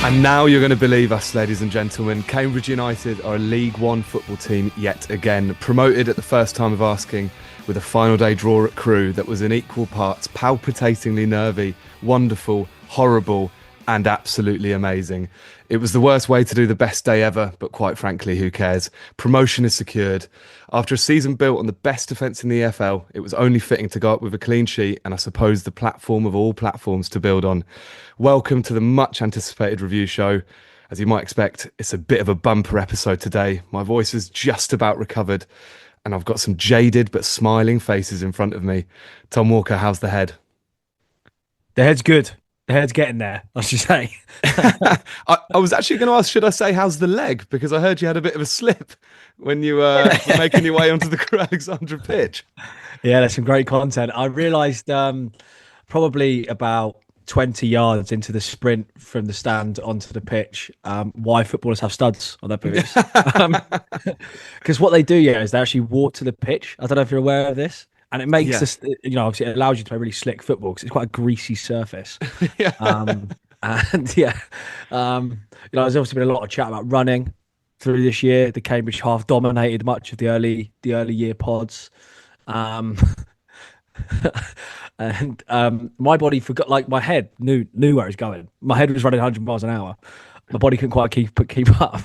And now you're going to believe us, ladies and gentlemen. Cambridge United are a League One football team yet again, promoted at the first time of asking, with a final day draw at Crewe that was in equal parts palpitatingly nervy, wonderful, horrible, and absolutely amazing. It was the worst way to do the best day ever, but quite frankly, who cares? Promotion is secured. After a season built on the best defence in the EFL, it was only fitting to go up with a clean sheet and I suppose the platform of all platforms to build on. Welcome to the much anticipated review show. As you might expect, it's a bit of a bumper episode today. My voice is just about recovered and I've got some jaded but smiling faces in front of me. Tom Walker, how's the head? The head's good. The head's getting there, I should say. I was actually going to ask, should I say, how's the leg? Because I heard you had a bit of a slip when you were making your way onto the Crewe Alexandra pitch. Yeah, there's some great content. I realised probably about 20 yards into the sprint from the stand onto the pitch why footballers have studs on their boots. Because what they do, is they actually walk to the pitch. I don't know if you're aware of this. And it makes this, obviously it allows you to play really slick football because it's quite a greasy surface. There's obviously been a lot of chat about running through this year. The Cambridge half dominated much of the early year pods. My body forgot, like my head knew where it was going. My head was running 100 miles an hour. My body couldn't quite keep up.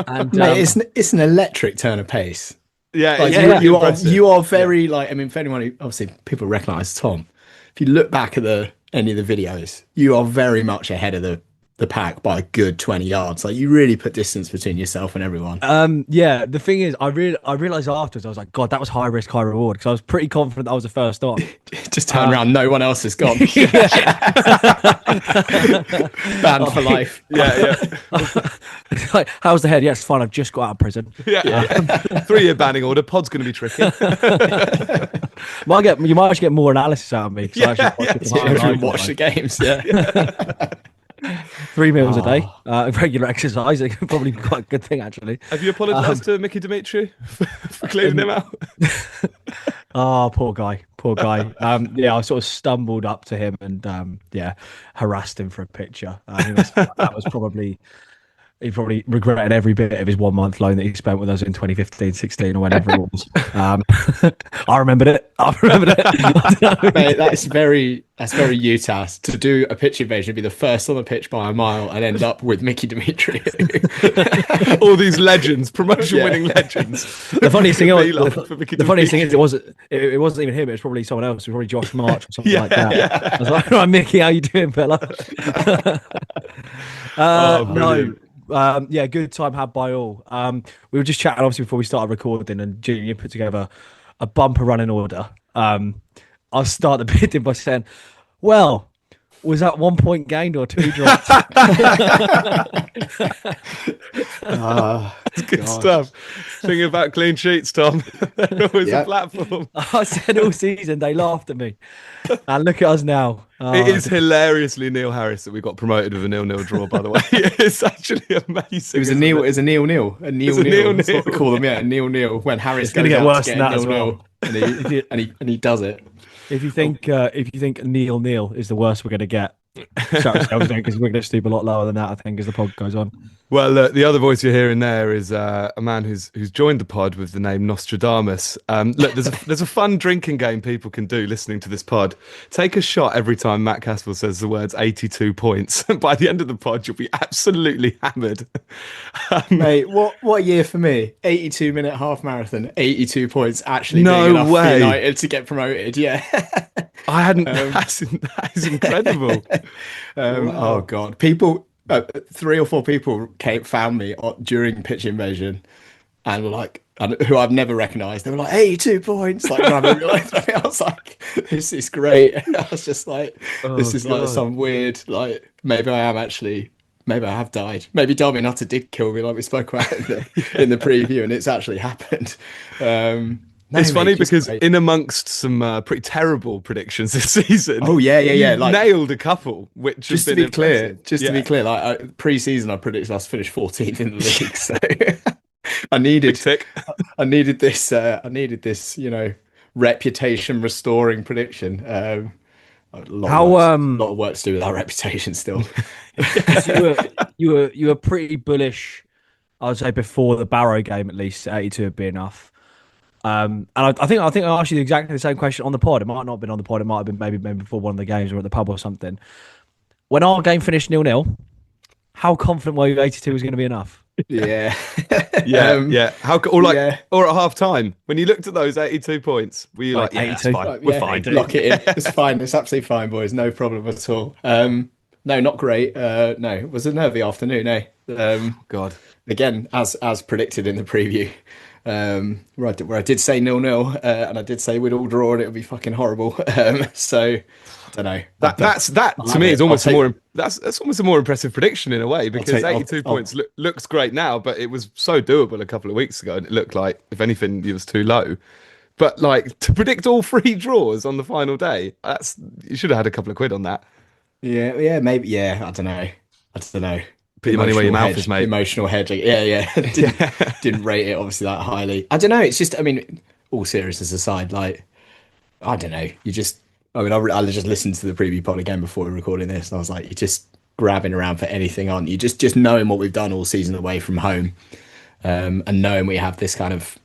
And mate, it's an electric turn of pace. You are very for anyone who obviously people recognise Tom, if you look back at any of the videos, you are very much ahead of the pack by a good 20 yards. Like you really put distance between yourself and everyone. The thing is, I realised afterwards, I was like, God, that was high risk, high reward, because I was pretty confident I was the first on. Just turn around, no one else has gone. Banned for life. Like, how's the head? Yeah, it's fine. I've just got out of prison. 3-year banning order. Pod's going to be tricky. You might actually get more analysis out of me. Watch the games. 3 meals a day, regular exercise. It's probably quite a good thing, actually. Have you apologised to Mickey Dimitri for cleaning him out? Oh, poor guy. I sort of stumbled up to him and harassed him for a picture. He probably regretted every bit of his 1 month loan that he spent with us in 2015, 16 or whenever it was. I remembered it. Mate, that's very Utah to do a pitch invasion, be the first on the pitch by a mile and end up with Mickey Dimitri. All these legends, promotion-winning legends. The funniest thing is, it wasn't even him. It was probably someone else. It was probably Josh March or something like that. Yeah. I was like, "All right, Mickey, how you doing, fella?" Good time had by all. We were just chatting obviously before we started recording, and Junior put together a bumper running order. I'll start the bit by saying, well, was that 1 point gained or 2 dropped? That's good stuff. Thinking about clean sheets, Tom. They're always a platform. I said all season they laughed at me. And look at us now. It is hilariously Neil Harris that we got promoted with a 0-0 draw, by the way. It's actually amazing. It was a nil-nil. That's what we call them, a nil-nil. When Harris goes out to get a 0-0 and he does it. If you think Neil is the worst we're going to get, because we're going to stoop a lot lower than that, I think, as the pod goes on. Well, the other voice you're hearing there is a man who's joined the pod with the name Nostradamus. Look, there's a fun drinking game people can do listening to this pod. Take a shot every time Matt Caspel says the words 82 points. By the end of the pod, you'll be absolutely hammered. Mate, what year for me? 82-minute half marathon, 82 points. Actually, no being enough way. For United to get promoted. Yeah, I hadn't. That is incredible. Oh God, people. 3 or 4 people found me during pitch invasion and were like, who I've never recognised. They were like, 82 points. Like, I was like, this is great. I was just like, this is like some weird, like, maybe I have died. Maybe Derby Nutter did kill me, like we spoke about in the preview, and it's actually happened. It's funny because in amongst some pretty terrible predictions this season, you like, nailed a couple. Which just to be clear, like pre-season, I predicted us to finish 14th in the league. So I needed this, reputation restoring prediction. A lot, How a lot of work to do with our reputation still. you were pretty bullish, I would say, before the Barrow game, at least 82 would be enough. And I think I asked you exactly the same question on the pod. It might not have been on the pod. It might have been maybe before one of the games or at the pub or something. When our game finished 0-0, how confident were you 82 was going to be enough? Yeah. Yeah. Or at half time, when you looked at those 82 points, were you like, 82? that's fine. We're fine. Lock it in. It's fine. It's absolutely fine, boys. No problem at all. No, not great. No, it was a nervy afternoon, God. Again, as predicted in the preview, where I did say 0-0, and I did say we'd all draw and it would be fucking horrible. So I don't know. That to me is almost that's almost a more impressive prediction in a way, because 82 points looks great now, but it was so doable a couple of weeks ago, and it looked like, if anything, it was too low. But like, to predict all 3 draws on the final day, you should have had a couple of quid on that. Yeah, maybe. Yeah, I don't know. Put your money where your mouth is, mate. Emotional hedging. Yeah. Didn't rate it obviously that highly. I don't know. It's just, I mean, all seriousness aside, like, I don't know. I just listened to the preview pod again before we were recording this, and I was like, you're just grabbing around for anything, aren't you? Just knowing what we've done all season away from home, and knowing we have this kind of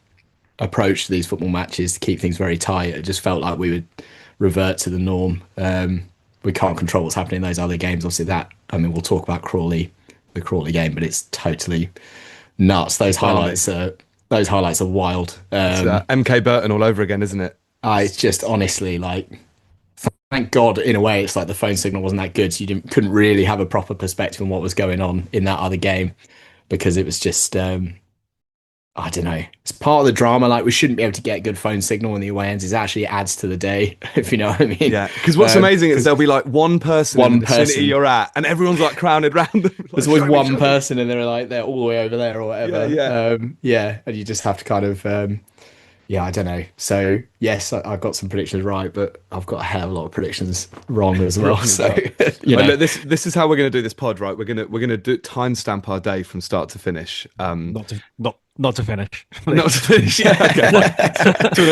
approach to these football matches to keep things very tight. It just felt like we would revert to the norm. We can't control what's happening in those other games. Obviously, we'll talk about the Crawley game, but it's totally nuts. Those highlights are wild. MK Burton all over again, isn't it? It's just honestly, like, thank God in a way it's like the phone signal wasn't that good, so you couldn't really have a proper perspective on what was going on in that other game, because it was just I don't know. It's part of the drama. Like, we shouldn't be able to get good phone signal when the away ends. It actually adds to the day, if you know what I mean. Yeah, because what's amazing is there'll be like one person in the vicinity you're at, and everyone's like crowded round them. Like, there's always one person, and they're all the way over there or whatever. Yeah. And you just have to kind of, I don't know. So yes, I got some predictions right, but I've got a hell of a lot of predictions wrong as well. So look, this is how we're going to do this pod, right? We're gonna do timestamp our day from start to finish. Not to finish. Not to finish. Yeah, okay.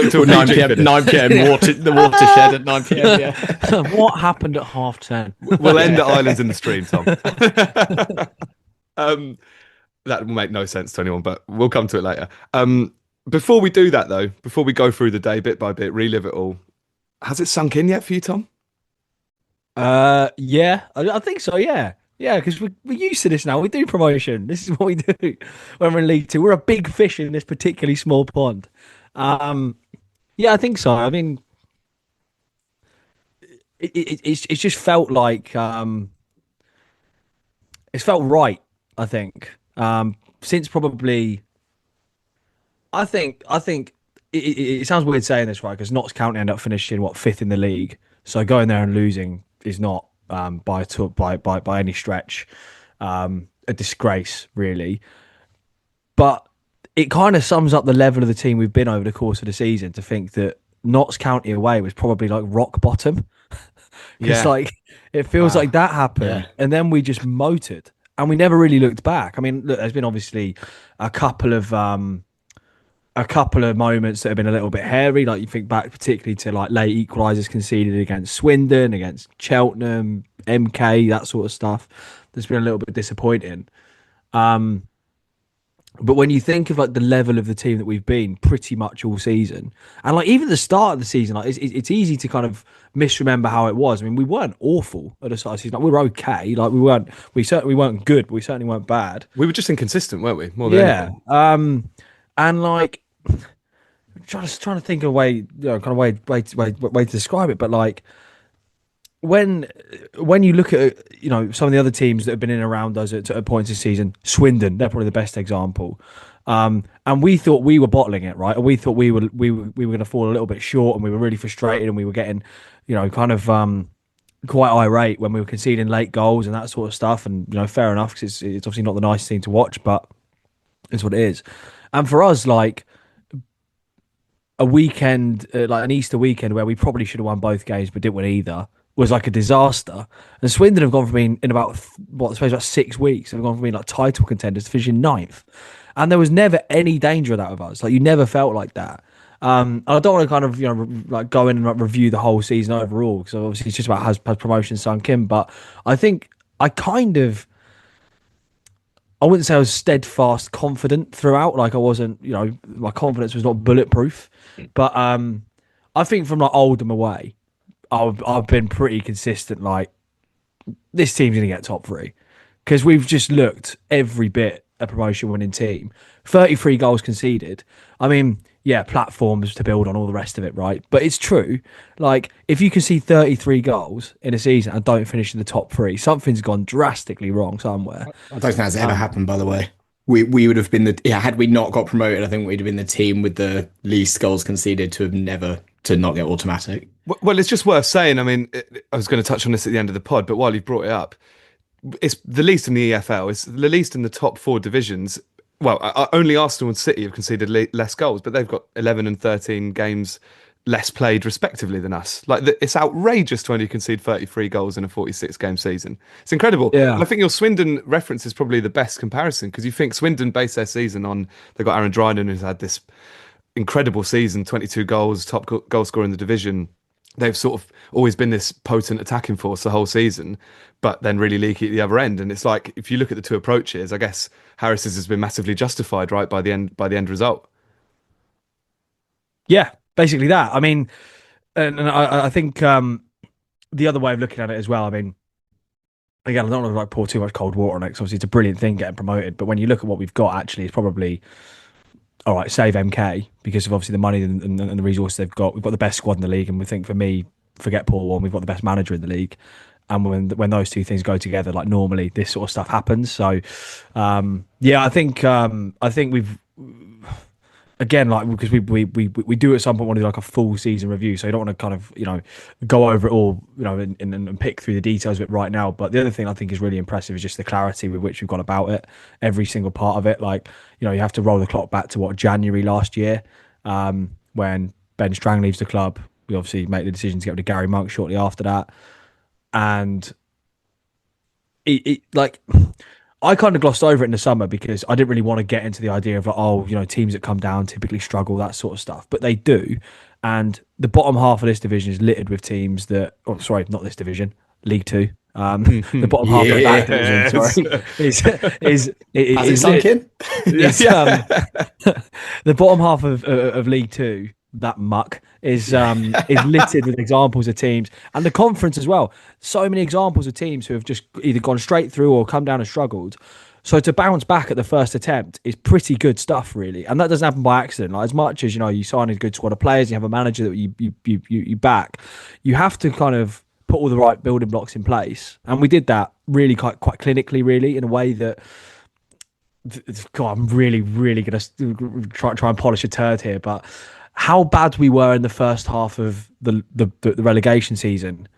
Till 9 p.m. 9 p.m. The watershed at 9 p.m. Yeah. What happened at 10:30? We'll end at Islands in the Stream, Tom. That will make no sense to anyone, but we'll come to it later. Before we do that, though, before we go through the day bit by bit, relive it all, has it sunk in yet for you, Tom? Yeah, I think so. Yeah, because we're used to this now. We do promotion. This is what we do when we're in League Two. We're a big fish in this particularly small pond. Yeah, I think so. I mean, it's just felt like it's felt right. I think since probably. I think it sounds weird saying this, right? Because Notts County end up finishing 5th in the league, so going there and losing is not by any stretch a disgrace, really. But it kind of sums up the level of the team we've been over the course of the season, to think that Notts County away was probably like rock bottom. It's like, it feels like that happened, and then we just motored, and we never really looked back. I mean, look, there's been obviously a couple of moments that have been a little bit hairy. Like, you think back particularly to like late equalisers conceded against Swindon, against Cheltenham, MK, that sort of stuff. That's been a little bit disappointing. But when you think of like the level of the team that we've been pretty much all season, and like even the start of the season, like it's easy to kind of misremember how it was. I mean, we weren't awful at the start of the season. Like, we were okay. Like, we certainly weren't good, but we certainly weren't bad. We were just inconsistent, weren't we? More than anything. And like, trying to think of a way, kind of way to describe it, but like, when you look at some of the other teams that have been in and around us at points this season, Swindon, they're probably the best example. And we thought we were bottling it, right? And we thought we were going to fall a little bit short, and we were really frustrated, and we were getting, kind of quite irate when we were conceding late goals and that sort of stuff. And fair enough, because it's obviously not the nicest thing to watch, but it's what it is. And for us, like, a weekend, like an Easter weekend, where we probably should have won both games but didn't win either, was like a disaster. And Swindon have gone from being, in about 6 weeks, have gone from being like title contenders to finishing 9th. And there was never any danger of that with us. Like, you never felt like that. I don't want to kind of like go in and like review the whole season overall because obviously it's just about has promotion sunk in. But I think I kind of I wouldn't say I was steadfast confident throughout. Like I wasn't, my confidence was not bulletproof. But I think from like Oldham away, I've been pretty consistent. Like this team's gonna get top three because we've just looked every bit a promotion winning team. 33 goals conceded. I mean, yeah, platforms to build on all the rest of it, right? But it's true. Like if you can see 33 goals in a season and don't finish in the top three, something's gone drastically wrong somewhere. I don't think that's ever happened, by the way. We would have been had we not got promoted, I think we'd have been the team with the least goals conceded to not get automatic. Well, it's just worth saying. I mean, I was going to touch on this at the end of the pod, but while you've brought it up, it's the least in the EFL. It's the least in the top four divisions. Well, only Arsenal and City have conceded less goals, but they've got 11 and 13 games less played respectively than us. Like it's outrageous to only concede 33 goals in a 46 game season. It's incredible. Yeah. And I think your Swindon reference is probably the best comparison because you think Swindon based their season on they've got Aaron Dryden who's had this incredible season, 22 goals, top goal scorer in the division. They've sort of always been this potent attacking force the whole season, but then really leaky at the other end. And it's like if you look at the two approaches, I guess Harris's has been massively justified, right, by the end result. Yeah, basically that. I mean, and I think the other way of looking at it as well. I mean, again, I don't want to like pour too much cold water on it. 'Cause obviously, it's a brilliant thing getting promoted. But when you look at what we've got, actually, it's probably all right. Save MK because of obviously the money and the resources they've got. We've got the best squad in the league, and we think for me, forget Paul Warren, we've got the best manager in the league. And when those two things go together, like normally this sort of stuff happens. So, yeah, I think we've. Again, like because we do at some point want to do like a full season review, so you don't want to kind of go over it all and pick through the details of it right now. But the other thing I think is really impressive is just the clarity with which we've gone about it, every single part of it. Like you have to roll the clock back to January last year, when Ben Strang leaves the club. We obviously make the decision to get rid of Gary Monk shortly after that, and it like. I kind of glossed over it in the summer because I didn't really want to get into the idea of like, teams that come down typically struggle, that sort of stuff. But they do. And the bottom half of this division is littered with teams that, sorry, not this division, League Two. The bottom half of that division, is sunk in? The bottom half of League Two, that muck is littered with examples of teams, and the conference as well. So many examples of teams who have just either gone straight through or come down and struggled. So to bounce back at the first attempt is pretty good stuff, really, and that doesn't happen by accident. Like as much as you sign a good squad of players, you have a manager that you back, you have to kind of put all the right building blocks in place, and we did that really quite clinically, really, in a way that. God, I'm really going to try and polish a turd here, but how bad we were in the first half of the relegation season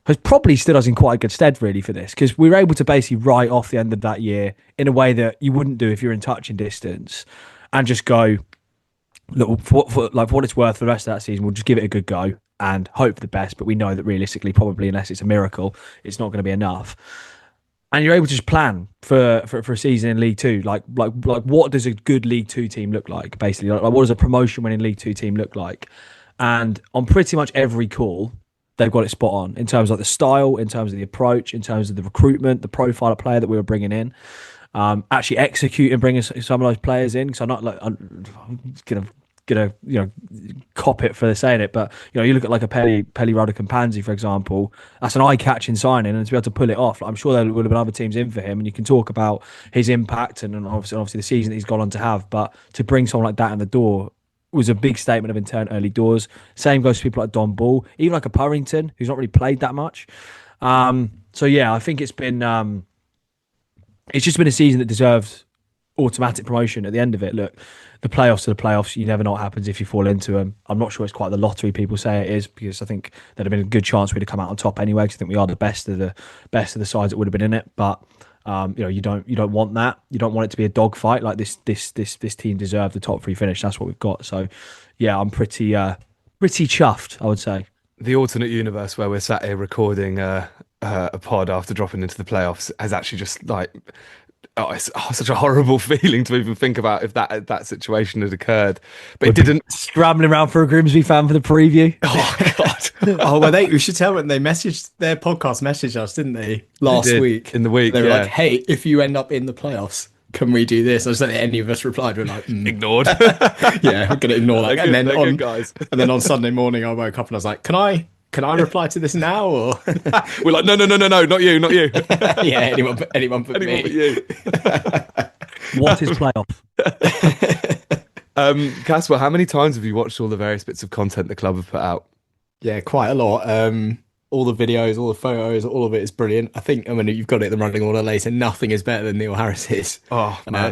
has probably stood us in quite a good stead, really, for this, because we were able to basically write off the end of that year in a way that you wouldn't do if you're in touching distance, and just go, look, for what it's worth for the rest of that season, we'll just give it a good go and hope for the best. But we know that realistically, probably unless it's a miracle, it's not going to be enough. And you're able to just plan for a season in League Two. Like what does a good League Two team look like? Basically, like what does a promotion winning League Two team look like? And on pretty much every call, they've got it spot on in terms of the style, in terms of the approach, in terms of the recruitment, the profile of player that we were bringing in. Actually execute and bringing some of those players in. Because I'm gonna cop it for saying it, but you look at like a Pelly Ruddock and Pansy, for example. That's an eye-catching signing, and to be able to pull it off, I'm sure there would have been other teams in for him, and you can talk about his impact and obviously the season that he's gone on to have. But to bring someone like that in the door was a big statement of intent early doors. Same goes to people like Don Ball, even like a Purrington, who's not really played that much. So yeah, I think it's just been a season that deserves automatic promotion at the end of it. Look, the playoffs to the playoffs, you never know what happens if you fall into them. I'm not sure it's quite the lottery people say it is, because I think there'd have been a good chance we'd have come out on top anyway, because I think we are the best of the sides that would have been in it. But you don't want that. You don't want it to be a dogfight. Like this team deserved the top three finish. That's what we've got. So yeah, I'm pretty chuffed, I would say. The alternate universe where we're sat here recording a pod after dropping into the playoffs has actually just like it's such a horrible feeling to even think about if that situation had occurred, but it didn't. Scrambling around for a Grimsby fan for the preview. Oh God! Oh, well, we should tell them they messaged their podcast messaged us, didn't they, last week? In the week, they were yeah. like, "Hey, if you end up in the playoffs, can we do this?" I just don't think any of us replied. We're like, Ignored. yeah, we're gonna ignore that. They're good guys. And then on Sunday morning, I woke up and I was like, "Can I reply to this now?" Or We're like, no, not you. yeah, anyone but Anyone me. but you. What is playoff? Casper, how many times have you watched all the various bits of content the club have put out? Yeah, quite a lot. All the videos, all the photos, all of it is brilliant. I think, I mean, you've got it in the running order later. Nothing is better than Neil Harris's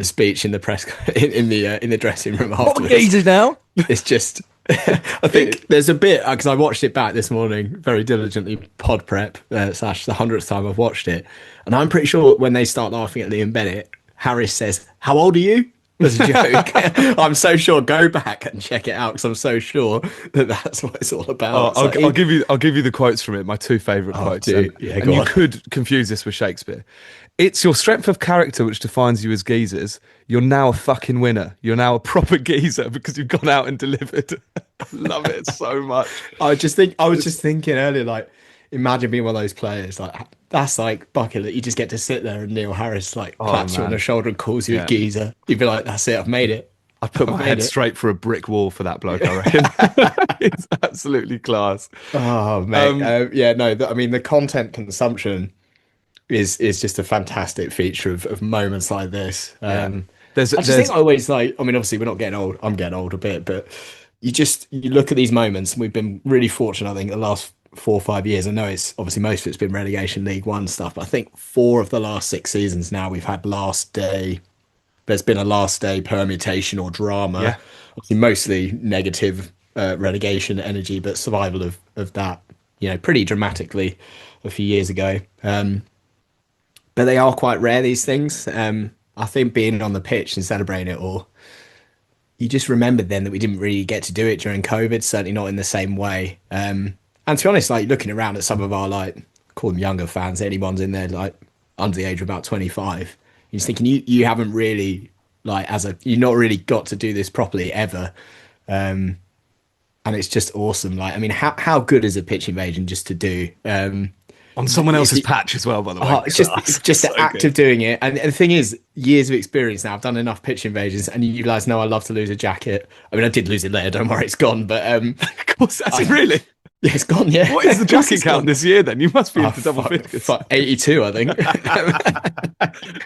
speech in the press in the dressing room afterwards. Jesus now. It's just, I think there's a bit because I watched it back this morning very diligently, pod prep / the 100th time I've watched it, and I'm pretty sure when they start laughing at Liam Bennett, Harris says, "How old are you?" As a joke. I'm so sure. Go back and check it out because I'm so sure that's what it's all about. I'll give you the quotes from it. My two favourite quotes. And you could confuse this with Shakespeare. It's your strength of character which defines you as geezers. You're now a fucking winner. You're now a proper geezer because you've gone out and delivered. I love it so much. I was just thinking earlier, like, imagine being one of those players. Like, that's like bucket that you just get to sit there and Neil Harris claps you on the shoulder and calls you a geezer. You'd be like, that's it, I've made it. I'd put my head straight for a brick wall for that bloke, I reckon. It's absolutely class. Oh, mate. I mean, the content consumption is just a fantastic feature of moments like this. I always like, I mean, obviously we're not getting old. I'm getting old a bit, but you look at these moments, and we've been really fortunate, I think, the last 4 or 5 years. I know it's obviously most of it's been relegation League One stuff, but I think 4 of the last 6 seasons now we've had there's been a last day permutation or drama. Yeah. Obviously mostly negative relegation energy, but survival of that, pretty dramatically a few years ago. But they are quite rare, these things. I think being on the pitch and celebrating it all, you just remembered then that we didn't really get to do it during COVID, certainly not in the same way. And to be honest, like looking around at some of our call them younger fans, anyone's in there like under the age of about 25, you're just thinking you haven't really you've not really got to do this properly ever. And it's just awesome. Like, I mean, how good is a pitch invasion just to do? On someone else's patch as well, by the way. It's just the act of doing it. And the thing is, years of experience now, I've done enough pitch invasions, and you guys know I love to lose a jacket. I mean, I did lose it later, don't worry, it's gone. But of course, that's it, really? Yeah, it's gone, yeah. What is the jacket count this year then? You must be into double figures. 82, I think.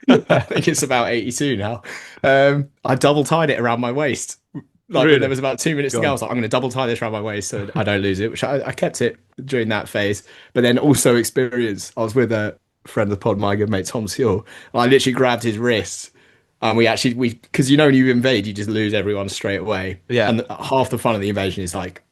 I think it's about 82 now. I double tied it around my waist. Really? When there was about 2 minutes to go, I was like, I'm going to double tie this around my waist so I don't lose it, which I kept it during that phase. But then also I was with a friend of the pod, my good mate, Tom Seal. I literally grabbed his wrist. And because when you invade, you just lose everyone straight away. Yeah. And half the fun of the invasion is like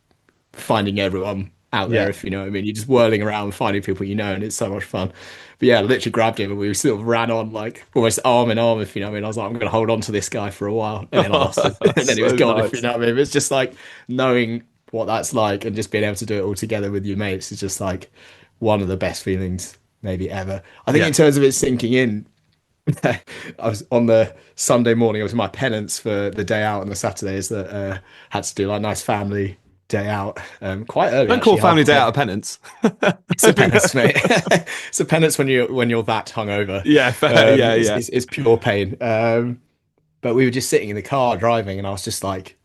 finding everyone out there, if you know what I mean. You're just whirling around finding people and it's so much fun. But yeah, I literally grabbed him and we sort of ran on like almost arm in arm, if you know what I mean. I was like, I'm going to hold on to this guy for a while. And then I lost him. And then he was gone, if you know what I mean. It's just like knowing what that's like and just being able to do it all together with your mates is just like one of the best feelings maybe ever. I think in terms of it sinking in, I was on the Sunday morning, it was my penance for the day out on the Saturdays that had to do like nice family day out quite early. Don't call family day out a penance. It's a penance, mate. It's a penance when you're that hungover. Yeah, fair. It's pure pain. But we were just sitting in the car driving, and I was just like,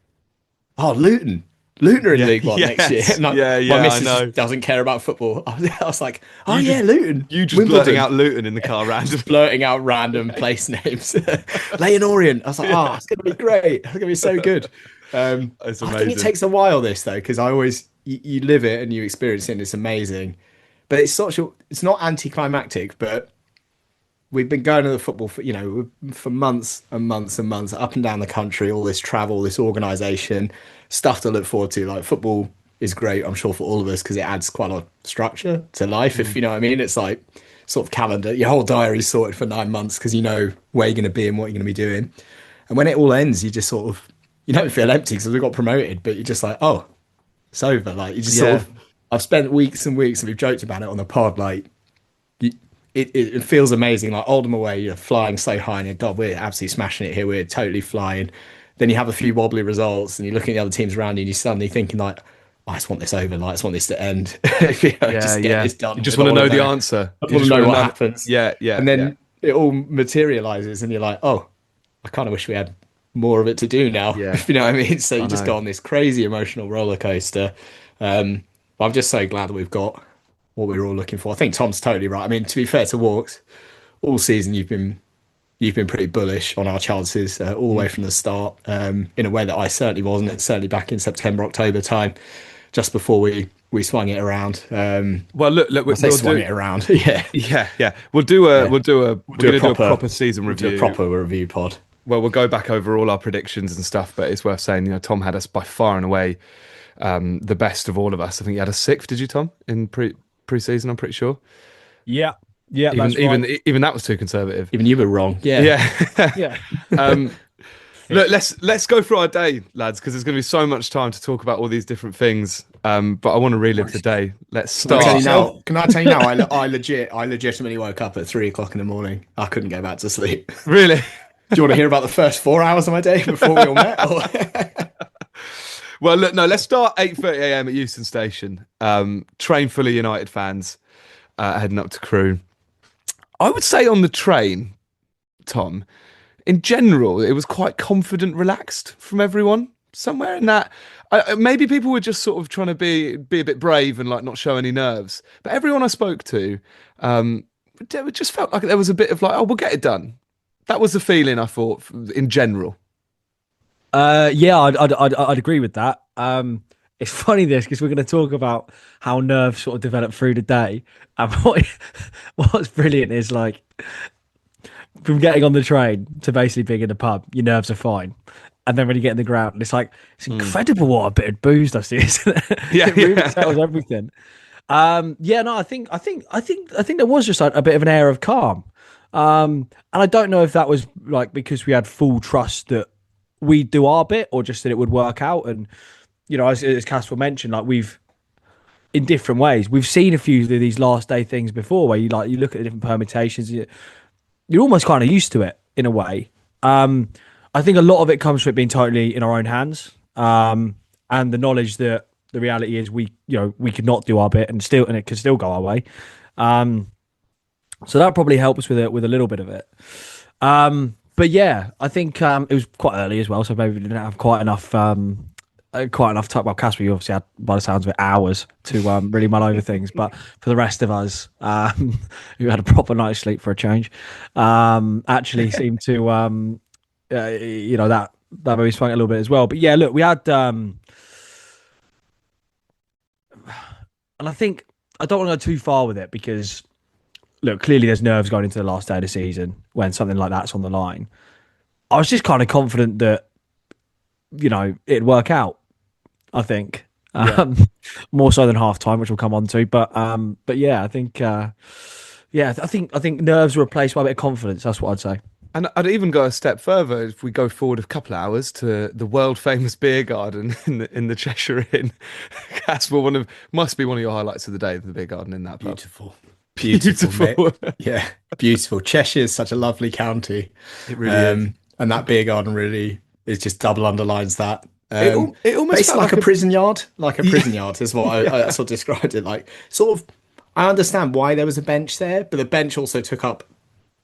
"Oh, Luton are in League One next year." And my missus doesn't care about football. I was like, "Oh Luton." You just blurting out Luton in the car, random, blurting out random place names. Leighton Orient. I was like, "Oh, it's gonna be great. It's gonna be so good." It's amazing. I think it takes a while this though, because I always you live it and you experience it and it's amazing, but it's not anticlimactic. But we've been going to the football for months and months and months, up and down the country, all this travel, this organisation, stuff to look forward to. Like, football is great, I'm sure, for all of us because it adds quite a lot of structure to life, if you know what I mean. It's like sort of calendar, your whole diary's sorted for 9 months because you know where you're going to be and what you're going to be doing. And when it all ends, you just sort of, you don't feel empty because we got promoted, but you're just like, oh, it's over. Like, you just sort of, I've spent weeks and weeks, and we've joked about it on the pod, like, it feels amazing. Like Oldham away, you're flying so high, and God, we're absolutely smashing it here. We're totally flying. Then you have a few wobbly results, and you're looking at the other teams around you, and you're suddenly thinking like, I just want this over. Like, I just want this to end. Yeah, Just get yeah. this done. You just We want to don't know the wanna answer. I You want to just know wanna what happens. Yeah, yeah, And yeah. then it all materializes, and you're like, oh, I kind of wish we had more of it to do now. Yeah. If you know what I mean. So you I just know. go on this crazy emotional roller coaster. But I'm just so glad that we've got what we were all looking for. I think Tom's totally right. I mean, to be fair to Walks, all season you've been pretty bullish on our chances all the way from the start, in a way that I certainly wasn't. And certainly back in September, October time, just before we swung it around. Well, look, I say we'll swung do. it around. Yeah, Yeah, yeah. We're gonna do a proper, proper season we'll do review. a proper review pod. Well, we'll go back over all our predictions and stuff, but it's worth saying, Tom had us by far and away the best of all of us. I think you had a sixth, did you, Tom, in pre-season? I'm pretty sure. Yeah, yeah, Even that's right. even that was too conservative. Even you were wrong. Yeah. Yeah. Yeah. Look, let's go through our day, lads, because there's going to be so much time to talk about all these different things. But I want to relive the day. Let's Can I tell you start. now? Can I tell you now? I legitimately woke up at 3 o'clock in the morning. I couldn't go back to sleep. Really? Do you want to hear about the first 4 hours of my day before we all met? Or... Well, look, no, let's start 8:30 a.m. at Euston Station. Train full of United fans heading up to Crewe. I would say on the train, Tom, in general, it was quite confident, relaxed from everyone. Somewhere in that, maybe people were just sort of trying to be a bit brave and like not show any nerves. But everyone I spoke to, it just felt like there was a bit of like, oh, we'll get it done. That was the feeling I thought in general. Yeah, I'd agree with that. It's funny this because we're going to talk about how nerves sort of develop through the day, and what's brilliant is like from getting on the train to basically being in the pub, your nerves are fine, and then when you get in the ground, it's like it's incredible what a bit of booze does to you, isn't it? Yeah, It really yeah. settles everything. Yeah, no, I think there was just a bit of an air of calm, and I don't know if that was like because we had full trust that we'd do our bit, or just that it would work out. And as Casper mentioned, like we've in different ways, we've seen a few of these last day things before, where you look at the different permutations, you're almost kind of used to it in a way. I think a lot of it comes from it being totally in our own hands, and the knowledge that the reality is we could not do our bit and it could still go our way. So that probably helps with a little bit of it. But yeah, I think it was quite early as well, so maybe we didn't have quite enough time. Well, Casper, you obviously had, by the sounds of it, hours to really mull over things. But for the rest of us, who had a proper night's sleep for a change, actually seemed to, that maybe swung it a little bit as well. But yeah, look, we had, and I think I don't want to go too far with it because, look, clearly there's nerves going into the last day of the season when something like that's on the line. I was just kind of confident that, it'd work out. I think more so than half time, which we'll come on to. But yeah, I think I think nerves were replaced by a bit of confidence. That's what I'd say. And I'd even go a step further if we go forward a couple of hours to the world famous beer garden in the Cheshire Inn. Casper, must be one of your highlights of the day, the beer garden in that pub. Beautiful. Yeah, beautiful. Cheshire is such a lovely county. It really is. And that beer garden really is just double underlines that. It almost It's felt like a prison yard. Like a prison yard is what I sort of described it like. Sort of, I understand why there was a bench there, but the bench also took up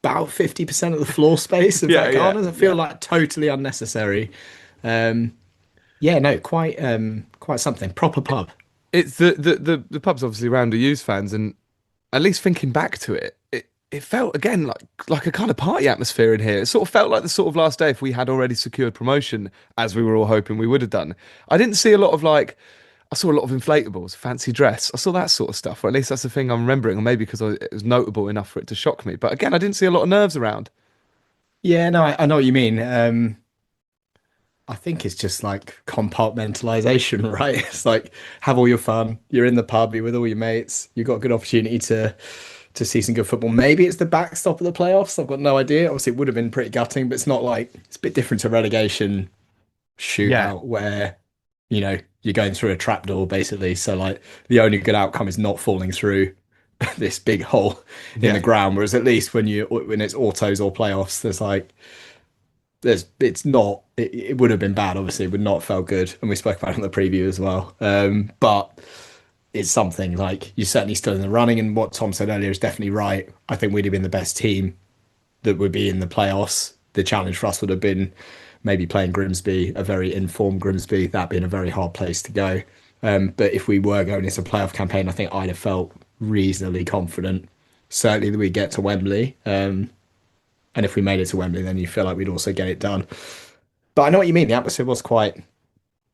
about 50% of the floor space of that garden. I feel like totally unnecessary. Quite something. Proper pub. It's the pub's obviously around the U's fans, and at least thinking back to it felt again like a kind of party atmosphere in here. It sort of felt like the sort of last day if we had already secured promotion, as we were all hoping we would have done. I didn't see a lot of I saw a lot of inflatables, fancy dress. I saw that sort of stuff, or at least that's the thing I'm remembering, or maybe because it was notable enough for it to shock me. But again, I didn't see a lot of nerves around. Yeah, no, I know what you mean. I think it's just like compartmentalization, right? It's like have all your fun. You're in the pub, you're with all your mates. You've got a good opportunity to see some good football. Maybe it's the backstop of the playoffs. I've got no idea. Obviously, it would have been pretty gutting, but it's not like it's a bit different to relegation shootout where you're going through a trapdoor basically. So like the only good outcome is not falling through. this big hole in the ground. Whereas at least when it's autos or playoffs, it would have been bad. Obviously, it would not have felt good, and we spoke about it in the preview as well. But it's something like you're certainly still in the running, and what Tom said earlier is definitely right. I think we'd have been the best team that would be in the playoffs. The challenge for us would have been maybe playing Grimsby, a very informed Grimsby, that being a very hard place to go. But if we were going into a playoff campaign, I think I'd have felt reasonably confident, certainly that we'd get to Wembley. And if we made it to Wembley, then you feel like we'd also get it done. But I know what you mean. The atmosphere was quite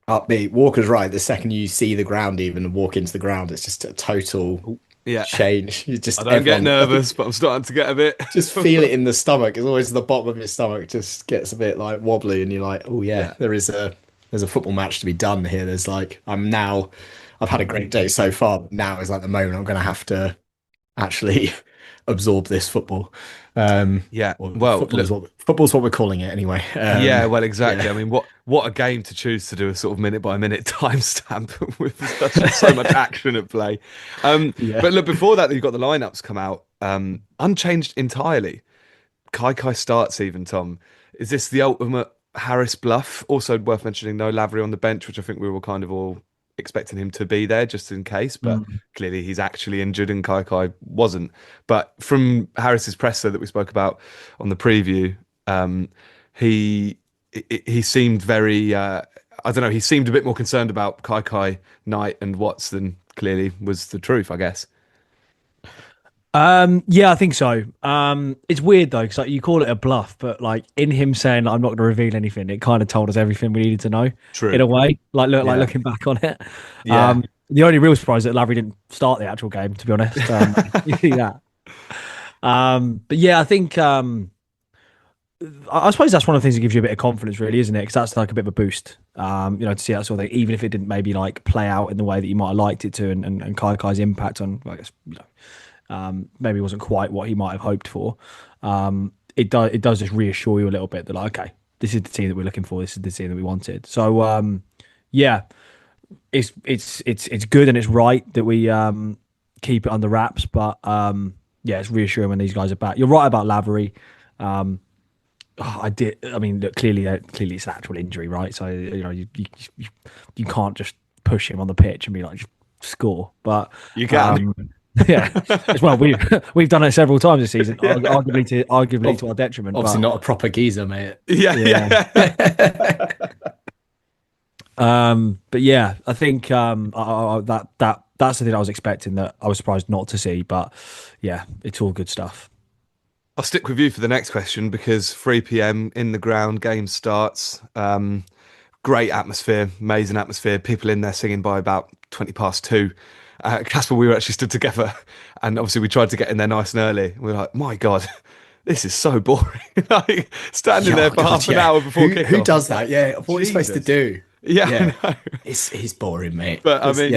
upbeat. Walker's right. The second you see the ground, even and walk into the ground, it's just a total change. You just I don't get nervous, but I'm starting to get a bit. Just feel it in the stomach. It's always the bottom of your stomach just gets a bit like wobbly, and you're like, oh yeah. There's a football match to be done here. There's like I've had a great day so far, but now is like the moment I'm going to have to actually absorb this football. Football's what we're calling it anyway. Well, exactly. Yeah. I mean, what a game to choose to do a sort of minute by minute timestamp with so much action at play. But look, before that, you've got the lineups come out unchanged entirely. Kai starts even, Tom. Is this the ultimate Harris bluff? Also worth mentioning, no Lavery on the bench, which I think we were kind of all expecting him to be there just in case, but clearly he's actually injured and Kai wasn't. But from Harris's presser that we spoke about on the preview, he seemed very I don't know, he seemed a bit more concerned about Kai, Knight and Watts than clearly was the truth, I guess. Yeah, I think so. It's weird though, because like you call it a bluff, but like in him saying I'm not going to reveal anything, it kind of told us everything we needed to know. True. In a way, like looking back on it. Yeah. The only real surprise that Lavery didn't start the actual game, to be honest. Yeah. But yeah, I think I suppose that's one of the things that gives you a bit of confidence, really, isn't it? Because that's like a bit of a boost, to see that sort of thing, even if it didn't maybe like play out in the way that you might have liked it to, and Kai's impact on, I guess, maybe wasn't quite what he might have hoped for. It does just reassure you a little bit that like, okay, this is the team that we're looking for. This is the team that we wanted. So yeah, it's good and it's right that we keep it under wraps. But yeah, it's reassuring when these guys are back. You're right about Lavery. I mean, look, clearly it's an actual injury, right? So you can't just push him on the pitch and be like, just score. But you can. Yeah, as well, we've done it several times this season, arguably to our detriment. Obviously, not a proper geezer, mate. Yeah. But yeah, I think that's the thing I was expecting that I was surprised not to see. But yeah, it's all good stuff. I'll stick with you for the next question because 3 p.m. in the ground, game starts. Great atmosphere, amazing atmosphere. People in there singing by about 2:20. Casper, we were actually stood together, and obviously we tried to get in there nice and early. We were like, "My God, this is so boring!" Like standing there for half an hour before kickoff. Who does that? Yeah, what are you supposed to do? Yeah. It's boring, mate. But I mean,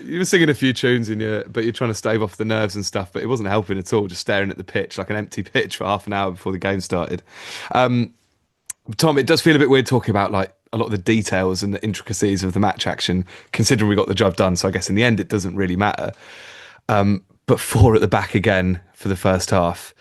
you were singing a few tunes but you're trying to stave off the nerves and stuff. But it wasn't helping at all. Just staring at the pitch like an empty pitch for half an hour before the game started. Tom, it does feel a bit weird talking about like a lot of the details and the intricacies of the match action, considering we got the job done. So I guess in the end, it doesn't really matter. But 4 at the back again for the first half.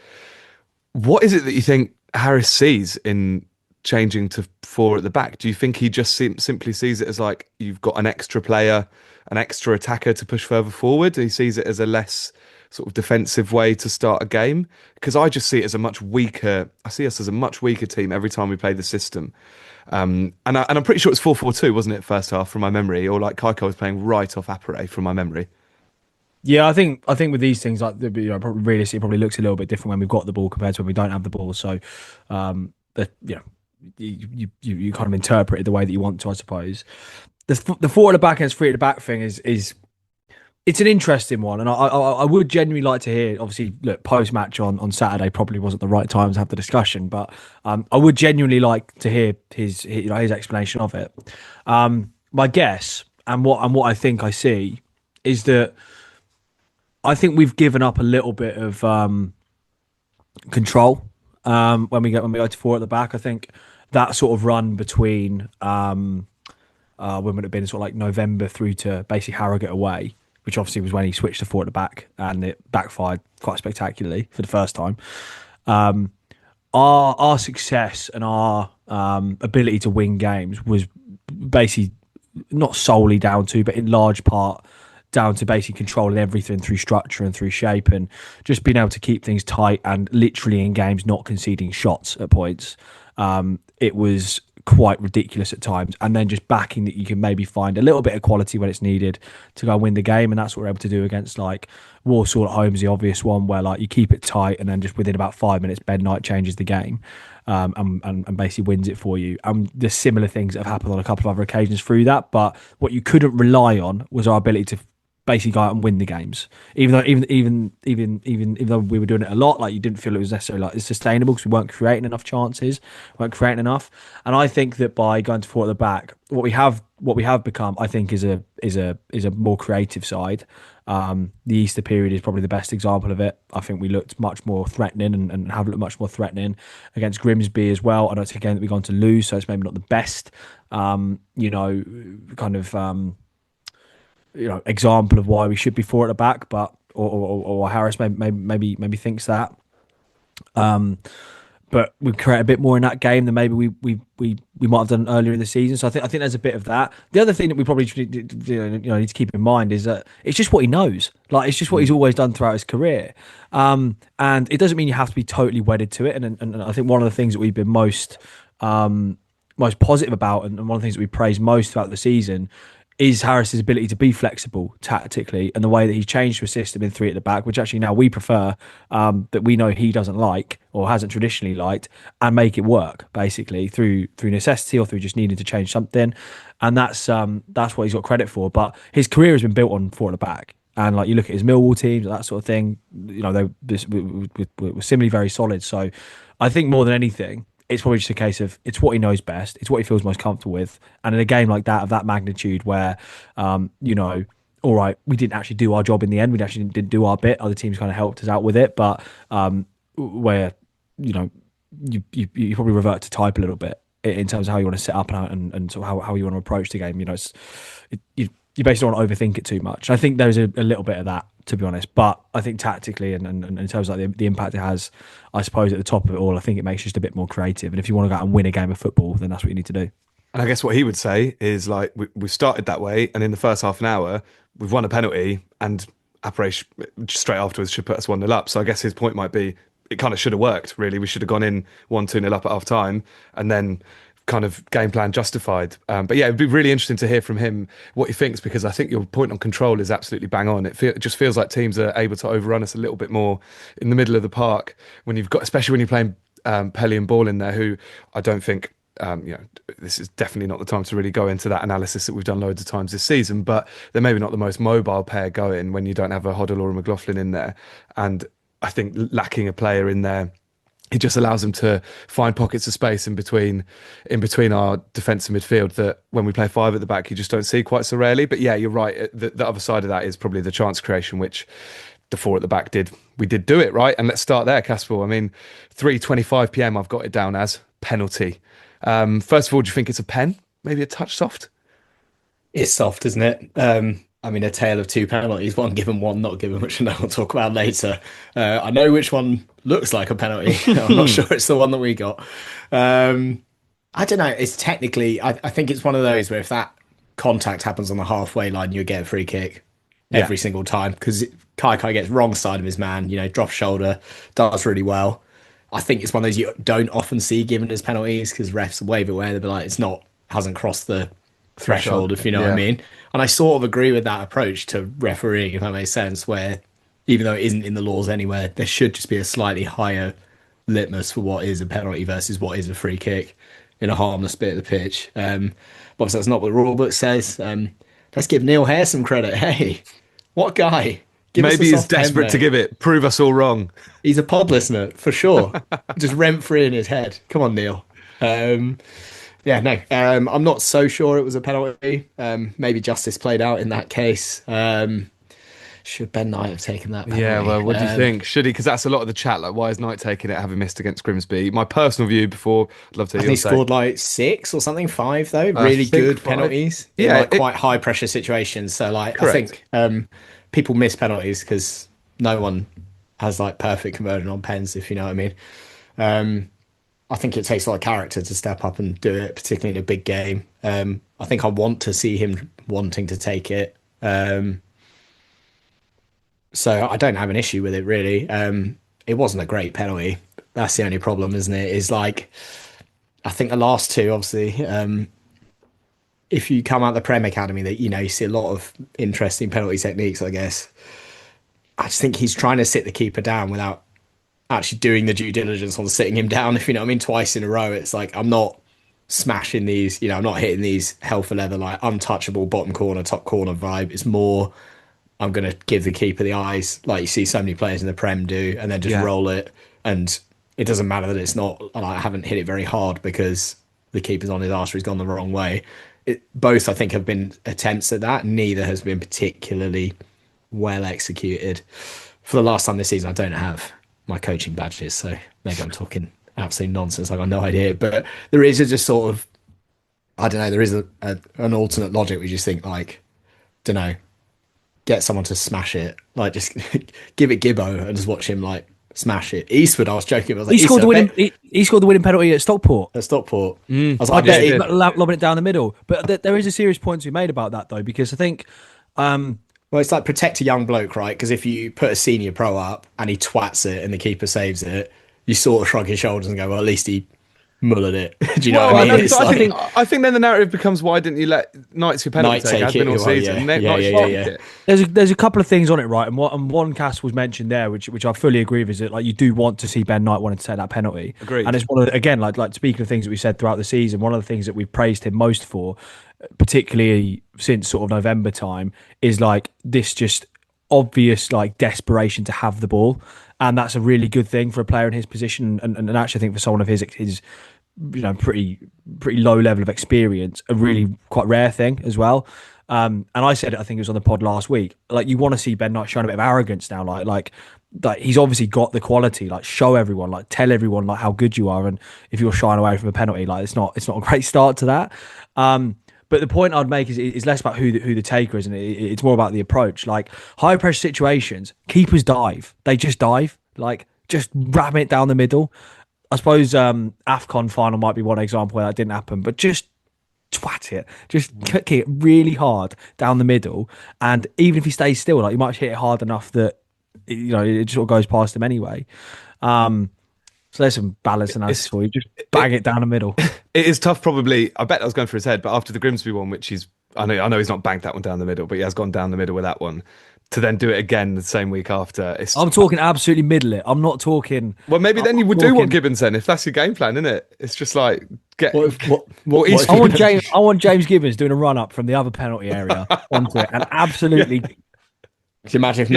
What is it that you think Harris sees in changing to 4 at the back? Do you think he just simply sees it as like you've got an extra player, an extra attacker to push further forward? He sees it as a less sort of defensive way to start a game? Because I just see it as I see us as a much weaker team every time we play the system. And I'm pretty sure it's 4-4-2, wasn't it, first half from my memory? Or like Kaiko was playing right off Apparet from my memory. Yeah, I think with these things, like realistically, it probably looks a little bit different when we've got the ball compared to when we don't have the ball. So, you kind of interpret it the way that you want to, I suppose. The 4 at the back against 3 at the back thing is it's an interesting one, and I would genuinely like to hear. Obviously, look, post match on Saturday probably wasn't the right time to have the discussion, but I would genuinely like to hear his explanation of it. My guess and what I think I see is that I think we've given up a little bit of control when we go to 4 at the back. I think that sort of run between when would it have been sort of like November through to basically Harrogate away. which obviously was when he switched to four at the back, and it backfired quite spectacularly for the first time. Our success and our ability to win games was basically not solely down to, but in large part down to basically controlling everything through structure and through shape, and just being able to keep things tight and literally in games not conceding shots at points. It was quite ridiculous at times, and then just backing that you can maybe find a little bit of quality when it's needed to go and win the game, and that's what we're able to do against like Warsaw at home is the obvious one, where like you keep it tight and then just within about 5 minutes Ben Knight changes the game, and basically wins it for you. And there's similar things that have happened on a couple of other occasions through that, but what you couldn't rely on was our ability to basically go out and win the games, even though we were doing it a lot. Like, you didn't feel it was necessarily like it's sustainable because we weren't creating enough chances, weren't creating enough. And I think that by going to four at the back, what we have become, I think, is a more creative side. The Easter period is probably the best example of it. I think we looked much more threatening and have looked much more threatening against Grimsby as well. I don't think again that we're going to lose, so it's maybe not the best example of why we should be four at the back, but or Harris maybe thinks that. But we create a bit more in that game than maybe we might have done earlier in the season. So I think there's a bit of that. The other thing that we probably need to keep in mind is that it's just what he knows. Like, it's just what he's always done throughout his career. And it doesn't mean you have to be totally wedded to it. And I think one of the things that we've been most positive about, and one of the things that we praised most throughout the season, is Harris's ability to be flexible tactically, and the way that he's changed to a system in three at the back, which actually now we prefer, that we know he doesn't like or hasn't traditionally liked, and make it work basically through necessity or through just needing to change something. And that's what he's got credit for. But his career has been built on four at the back. And like, you look at his Millwall teams, that sort of thing, they were similarly very solid. So I think more than anything, it's probably just a case of it's what he knows best. It's what he feels most comfortable with. And in a game like that, of that magnitude, where, all right, we didn't actually do our job in the end. We actually didn't do our bit. Other teams kind of helped us out with it. But where, you probably revert to type a little bit in terms of how you want to set up and sort of how you want to approach the game. You basically don't want to overthink it too much. I think there's a little bit of that, to be honest. But I think tactically and in terms of like the impact it has, I suppose at the top of it all, I think it makes you just a bit more creative. And if you want to go out and win a game of football, then that's what you need to do. And I guess what he would say is, like, we started that way, and in the first half an hour, we've won a penalty, and Apparatus straight afterwards should put us 1-0 up. So I guess his point might be, it kind of should have worked, really. We should have gone in 1-2-0 up at half time, and then kind of game plan justified. But yeah, it'd be really interesting to hear from him what he thinks, because I think your point on control is absolutely bang on. It just feels like teams are able to overrun us a little bit more in the middle of the park when you've got, especially when you're playing Pelly and Ball in there, who I don't think, this is definitely not the time to really go into that analysis that we've done loads of times this season, but they're maybe not the most mobile pair going when you don't have a Hoddle or a McLaughlin in there. And I think lacking a player in there, it just allows them to find pockets of space in between our defence and midfield that when we play five at the back, you just don't see quite so rarely. But yeah, you're right. The other side of that is probably the chance creation, which the four at the back did. We did do it, right? And let's start there, Casper. I mean, 3:25 p.m. I've got it down as penalty. First of all, do you think it's a pen? Maybe a touch soft? It's soft, isn't it? I mean, a tale of two penalties, one given, one not given, which I know we'll talk about later. I know which one looks like a penalty. I'm not sure it's the one that we got. I don't know. It's technically, I think it's one of those where if that contact happens on the halfway line, you get a free kick every single time, because Kai gets wrong side of his man, drop shoulder, does really well. I think it's one of those you don't often see given as penalties, because refs wave it where they'll be like, hasn't crossed the threshold, if you know what I mean. And I sort of agree with that approach to refereeing, if that makes sense, where even though it isn't in the laws anywhere, there should just be a slightly higher litmus for what is a penalty versus what is a free kick in a harmless bit of the pitch. But obviously that's not what the rule book says. Let's give Neil Hare some credit. Hey, what guy? Maybe he's desperate to give it. Prove us all wrong. He's a pod listener, for sure. Just rent-free in his head. Come on, Neil. I'm not so sure it was a penalty. Maybe justice played out in that case. Should Ben Knight have taken that penalty? Yeah, well, what do you think? Should he? Because that's a lot of the chat. Like, why is Knight taking it, having missed against Grimsby? My personal view before, I'd love to hear He your take. scored like 6 or something, 5 though. Really think good 5. penalties. Yeah, in like quite high pressure situations. So like, Correct. I think people miss penalties because no one has like perfect conversion on pens, if you know what I mean. I think it takes a lot of character to step up and do it, particularly in a big game. I think I want to see him wanting to take it. So I don't have an issue with it really. It wasn't a great penalty. That's the only problem, isn't it? Is like, I think the last two, obviously, if you come out the Prem Academy, that you see a lot of interesting penalty techniques. I guess I just think he's trying to sit the keeper down without actually doing the due diligence on sitting him down. If you know what I mean, twice in a row, it's like I'm not smashing these. I'm not hitting these hell for leather like untouchable bottom corner, top corner vibe. It's more, I'm going to give the keeper the eyes, like you see so many players in the Prem do, and then just roll it. And it doesn't matter that it's not, like, I haven't hit it very hard because the keeper's on his arse or he's gone the wrong way. Both, I think, have been attempts at that. Neither has been particularly well executed. For the last time this season, I don't have my coaching badges, so maybe I'm talking absolute nonsense. I got no idea. But there is a just sort of, I don't know, there is an alternate logic. We just think, like, don't know, get someone to smash it, like just give it Gibbo and just watch him like smash it. Eastwood, I was joking. I was like, he scored the winning penalty at Stockport. At Stockport, I was I like, bet he's lobbing it down the middle. But there is a serious point to be made about that though, because I think, well, it's like protect a young bloke, right? Because if you put a senior pro up and he twats it and the keeper saves it, you sort of shrug your shoulders and go, well, at least he mullered it. Do you know what I mean? I think then the narrative becomes, why didn't you let Knight's your penalty take? Has been all season. There's a couple of things on it, right? And one cast was mentioned there, which I fully agree with, is that like you do want to see Ben Knight wanting to take that penalty. Agreed. And it's one of again, like speaking of things that we said throughout the season, one of the things that we've praised him most for, particularly since sort of November time, is like this just obvious like desperation to have the ball. And that's a really good thing for a player in his position, and actually I think for someone of his pretty low level of experience, a really quite rare thing as well. And I said it, I think it was on the pod last week. Like, you want to see Ben Knight showing a bit of arrogance now, like he's obviously got the quality. Like, show everyone, like tell everyone like how good you are, and if you're shying away from a penalty, like it's not a great start to that. But the point I'd make is less about who the taker is, and it's more about the approach. Like, high pressure situations, keepers dive. They just dive, like just ram it down the middle. I suppose AFCON final might be one example where that didn't happen, but just twat it, just kick it really hard down the middle, and even if he stays still, like you might hit it hard enough that it just sort of goes past him anyway. So there's some balance analysis for you. Just bang it down the middle. It is tough, probably. I bet that was going for his head, but after the Grimsby one, which I know he's not banked that one down the middle, but he has gone down the middle with that one. To then do it again the same week after. I'm talking absolutely middle it. I'm not talking. Well, maybe then you would do what Gibbons then, if that's your game plan, isn't it? It's just like I want James Gibbons doing a run up from the other penalty area onto it, and absolutely. Can you imagine if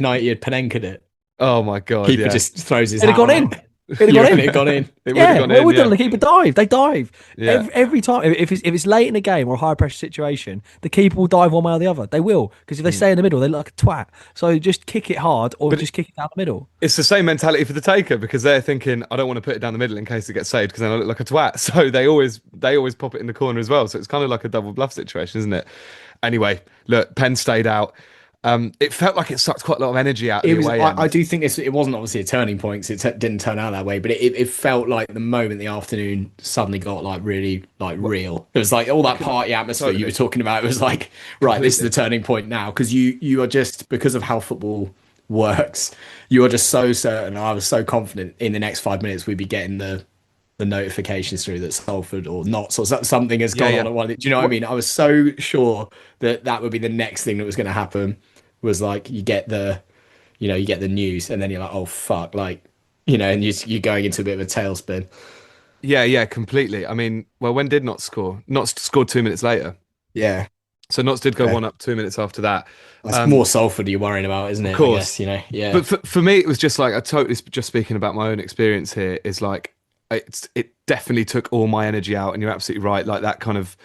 Knight had Panenka'd it? Oh my god! Keeper just throws his. It'd have gone in. It'd have gone in. It would have gone in. We've done the keeper dive. They dive every time. If it's late in a game or a high pressure situation, the keeper will dive one way or the other. They will, because if they stay in the middle, they look like a twat. So just kick it hard, or just kick it down the middle. It's the same mentality for the taker, because they're thinking, I don't want to put it down the middle in case it gets saved, because then I look like a twat. So they always pop it in the corner as well. So it's kind of like a double bluff situation, isn't it? Anyway, look, Penn stayed out. It felt like it sucked quite a lot of energy out of the away end. I do think it wasn't obviously a turning point, because it didn't turn out that way, but it felt like the moment the afternoon suddenly got like really like real. It was like all that party atmosphere you were talking about. It was like, right, this is the turning point now, because you are just, because of how football works, you are just so certain. I was so confident in the next 5 minutes we'd be getting the notifications through that Salford or not, so something has gone on at one. Do you know what I mean? I was so sure that would be the next thing that was going to happen. Was like you get the news, and then you're like, oh fuck, like and you're going into a bit of a tailspin. Yeah, completely. I mean, well, when did Notts score? Notts scored 2 minutes later. Yeah. So Notts did go one up 2 minutes after that. That's more Salford you're worrying about, isn't it? Of course, I guess, yeah. But for me, it was just like, just speaking about my own experience here, is like it definitely took all my energy out, and you're absolutely right. Like that kind of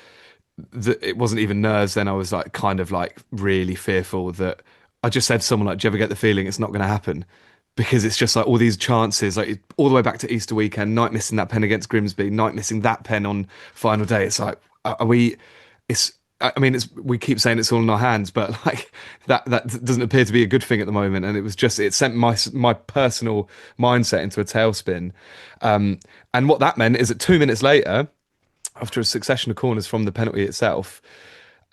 it wasn't even nerves. Then I was like kind of like really fearful that I just said to someone like, "Do you ever get the feeling it's not going to happen?" Because it's just like all these chances, like all the way back to Easter weekend, night missing that pen against Grimsby, night missing that pen on final day. It's like, are we? It's. I mean, we keep saying it's all in our hands, but like that doesn't appear to be a good thing at the moment. And it sent my personal mindset into a tailspin. And what that meant is that 2 minutes later, after a succession of corners from the penalty itself,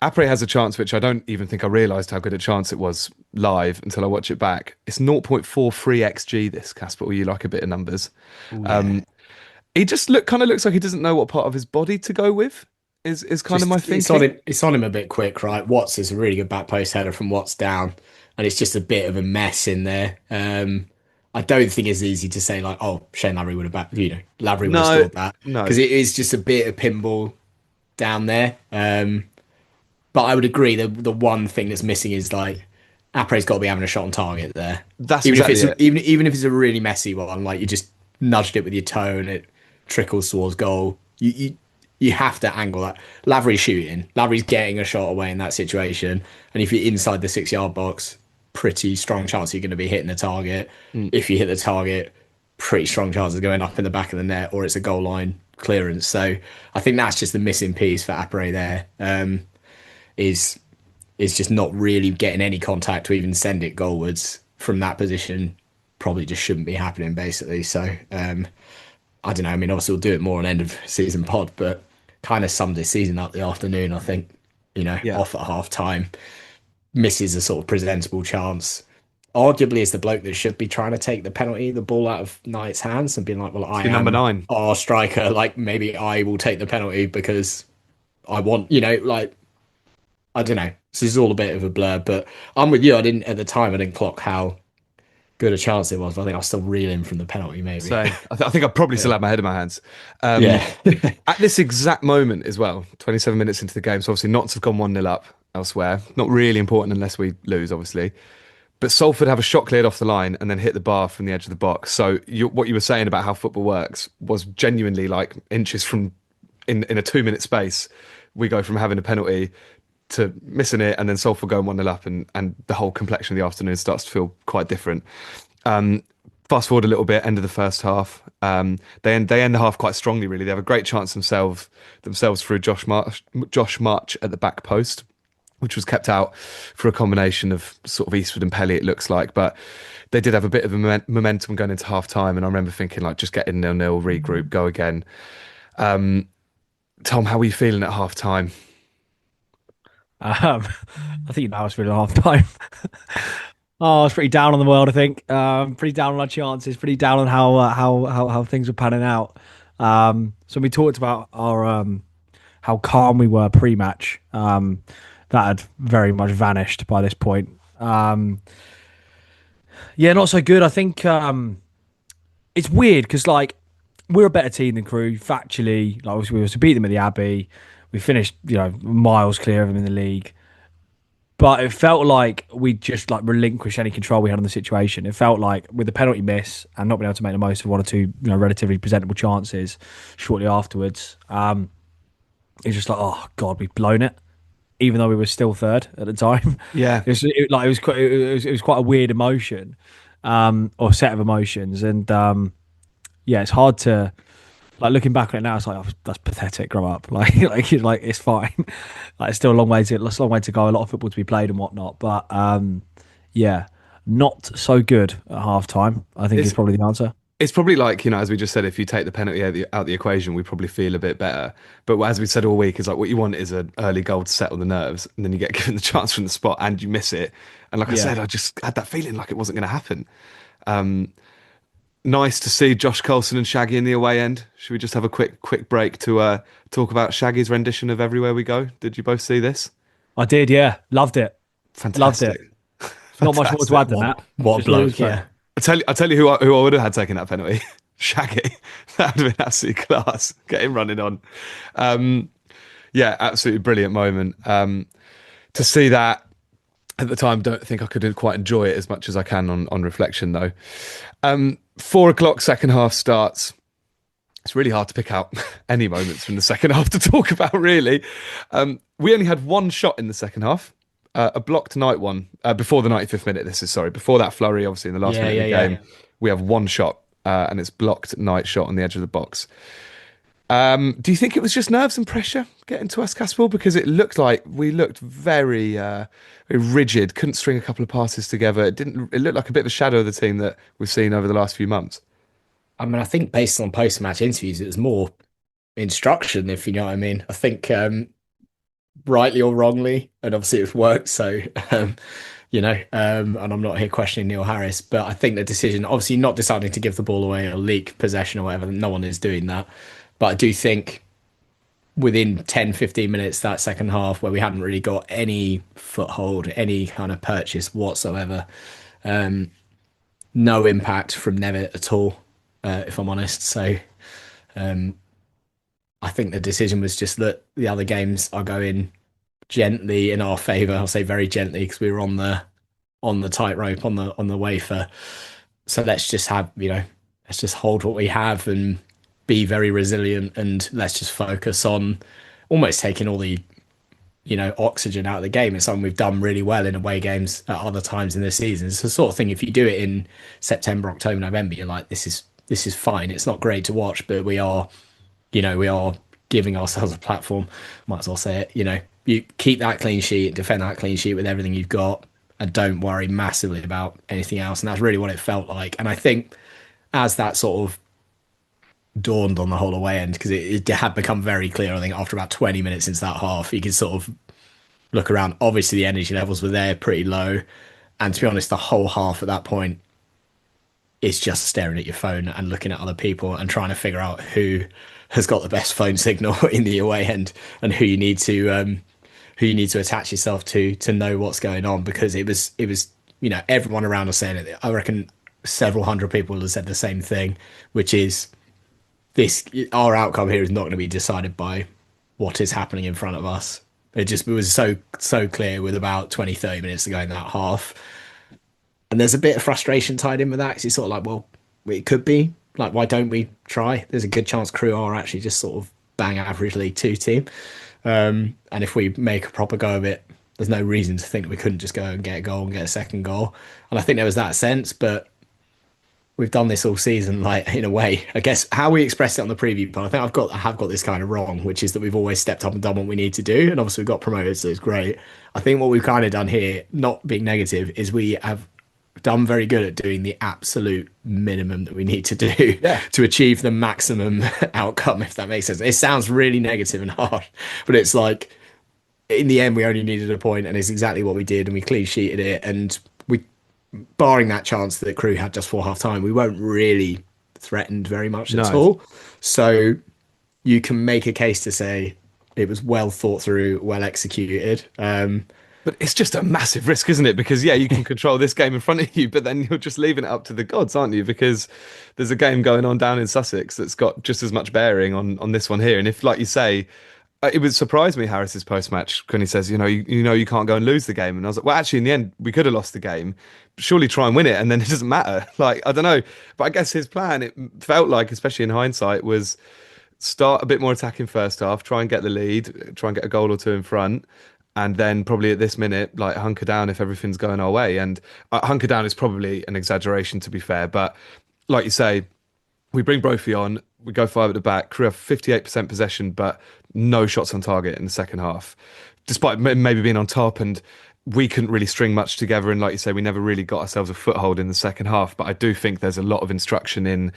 Apre has a chance, which I don't even think I realised how good a chance it was live until I watch it back. It's 0.43 xg. This, Casper, you like a bit of numbers. Ooh, yeah. He just kind of looks like he doesn't know what part of his body to go with. Is kind of my thinking. It's on him a bit quick, right? Watts is a really good back post header from Watts down, and it's just a bit of a mess in there. I don't think it's easy to say like, oh, Shane Lavery would have Lavery would have scored that, because it is just a bit of pinball down there. But I would agree that the one thing that's missing is like Apre's got to be having a shot on target there. That's even exactly if it's even if it's a really messy one, like you just nudged it with your toe and it trickles towards goal. You have to angle that. Lavery's shooting. Lavery's getting a shot away in that situation. And if you're inside the 6-yard box, pretty strong chance you're going to be hitting the target. If you hit the target, pretty strong chance of going up in the back of the net, or it's a goal line clearance. So I think that's just the missing piece for Apre there. Is just not really getting any contact to even send it goalwards from that position. Probably just shouldn't be happening, basically. So I don't know. I mean, obviously we'll do it more on end of season pod, but kind of summed this season up the afternoon, I think. Off at half time, misses a sort of presentable chance. Arguably, is the bloke that should be trying to take the penalty, the ball out of Knight's hands, and being like, "Well, I am number 9, our striker. Like, maybe I will take the penalty because I want." Like, I don't know. This is all a bit of a blur, but I'm with you. I didn't clock how good a chance it was, but I think I was still reeling from the penalty, maybe. So I think I probably still had my head in my hands. At this exact moment as well, 27 minutes into the game, so obviously Notts have gone 1-0 up elsewhere. Not really important unless we lose, obviously. But Salford have a shot cleared off the line and then hit the bar from the edge of the box. So what you were saying about how football works was genuinely like inches from, in a 2-minute space, we go from having a penalty to missing it, and then Salford going 1-0 up, and the whole complexion of the afternoon starts to feel quite different. Fast forward a little bit, end of the first half. They end the half quite strongly, really. They have a great chance themselves through Josh March at the back post, which was kept out for a combination of sort of Eastwood and Pelly, it looks like. But they did have a bit of a momentum going into half time, and I remember thinking, like, just get in 0-0, regroup, go again. Tom, how were you feeling at half time? I think you know I was feeling half time. I was pretty down on the world, I think. Pretty down on our chances, pretty down on how things were panning out. So we talked about our how calm we were pre-match. That had very much vanished by this point. Not so good. I think it's weird because like we're a better team than Crewe. Factually, like we were to beat them at the Abbey. We finished, miles clear of them in the league. But it felt like we just like relinquished any control we had on the situation. It felt like with the penalty miss and not being able to make the most of one or two, relatively presentable chances shortly afterwards, it's just like, oh God, we've blown it. Even though we were still third at the time. Yeah, it was quite a weird emotion, or set of emotions, and it's hard to. Like looking back on it now, it's like, oh, that's pathetic. Grow up, like it's fine. Like it's still a long way to go. A lot of football to be played and whatnot, but not so good at half time. I think is probably the answer. It's probably like, as we just said, if you take the penalty out the equation, we probably feel a bit better. But as we said all week, is like what you want is an early goal to settle the nerves, and then you get given the chance from the spot and you miss it. And like I said, I just had that feeling like it wasn't going to happen. Nice to see Josh Coulson and Shaggy in the away end. Should we just have a quick break to talk about Shaggy's rendition of Everywhere We Go? Did you both see this? I did, yeah. Loved it. Fantastic. Loved it. Not much more to add than that. What bloke, yeah. I tell you who I would have had taken that penalty. Shaggy. That would have been absolutely class. Get him running on. Absolutely brilliant moment. To see that at the time, don't think I could quite enjoy it as much as I can on reflection, though. 4 o'clock, second half starts. It's really hard to pick out any moments from the second half to talk about, really. We only had one shot in the second half, a blocked night one, before the 95th minute. Before that flurry, obviously, in the last minute of the game. We have one shot, and it's blocked night shot on the edge of the box. Do you think it was just nerves and pressure getting to us, Caspar? Because it looked like we looked very, very rigid, couldn't string a couple of passes together. It looked like a bit of a shadow of the team that we've seen over the last few months. I mean, I think based on post-match interviews, it was more instruction, if you know what I mean. I think rightly or wrongly, and obviously it's worked. So, and I'm not here questioning Neil Harris, but I think the decision, obviously not deciding to give the ball away or leak possession or whatever, no one is doing that. But I do think within 10, 15 minutes, that second half where we hadn't really got any foothold, any kind of purchase whatsoever, no impact from Nevitt at all, if I'm honest. So I think the decision was just that the other games are going gently in our favour. I'll say very gently because we were on the tightrope, on the wafer. So let's just let's just hold what we have and be very resilient, and let's just focus on almost taking all the oxygen out of the game. It's something we've done really well in away games at other times in this season. It's the sort of thing, if you do it in September, October, November, you're like, this is fine. It's not great to watch, but we are giving ourselves a platform. Might as well say it. You keep that clean sheet, defend that clean sheet with everything you've got, and don't worry massively about anything else. And that's really what it felt like. And I think as that sort of dawned on the whole away end, because it had become very clear, I think after about 20 minutes into that half, you could sort of look around. Obviously the energy levels were there, pretty low, and to be honest, the whole half at that point is just staring at your phone and looking at other people and trying to figure out who has got the best phone signal in the away end and who you need to attach yourself to know what's going on, because it was everyone around us saying it. I reckon several hundred people have said the same thing, which is our outcome here is not going to be decided by what is happening in front of us. It was so clear with about 20, 30 minutes to go in that half. And there's a bit of frustration tied in with that, because it's sort of like, well, it could be like, why don't we try? There's a good chance Crewe are actually just sort of bang average League Two team. And if we make a proper go of it, there's no reason to think that we couldn't just go and get a goal and get a second goal. And I think there was that sense, but we've done this all season, like, in a way. I guess how we expressed it on the preview part, I think I have got this kind of wrong, which is that we've always stepped up and done what we need to do, and obviously we got promoted, so it's great. I think what we've kind of done here, not being negative, is we have done very good at doing the absolute minimum that we need to do to achieve the maximum outcome, if that makes sense. It sounds really negative and harsh, but it's like, in the end, we only needed a point, and it's exactly what we did, and we clean sheeted it, and barring that chance that Crewe had just before half time, we weren't really threatened very much at all. So you can make a case to say it was well thought through, well executed. But it's just a massive risk, isn't it? Because, you can control this game in front of you, but then you're just leaving it up to the gods, aren't you? Because there's a game going on down in Sussex that's got just as much bearing on this one here. And if, like you say, it would surprise me, Harris's post-match, when he says, you can't go and lose the game. And I was like, well, actually, in the end, we could have lost the game. Surely try and win it, and then it doesn't matter. Like, I don't know. But I guess his plan, it felt like, especially in hindsight, was start a bit more attacking first half, try and get the lead, try and get a goal or two in front, and then probably at this minute, like, hunker down if everything's going our way. And hunker down is probably an exaggeration, to be fair. But like you say, we bring Brophy on, we go 5 at the back, Crewe have 58% possession, but no shots on target in the second half, despite maybe being on top, and we couldn't really string much together. And like you say, we never really got ourselves a foothold in the second half. But I do think there's a lot of instruction in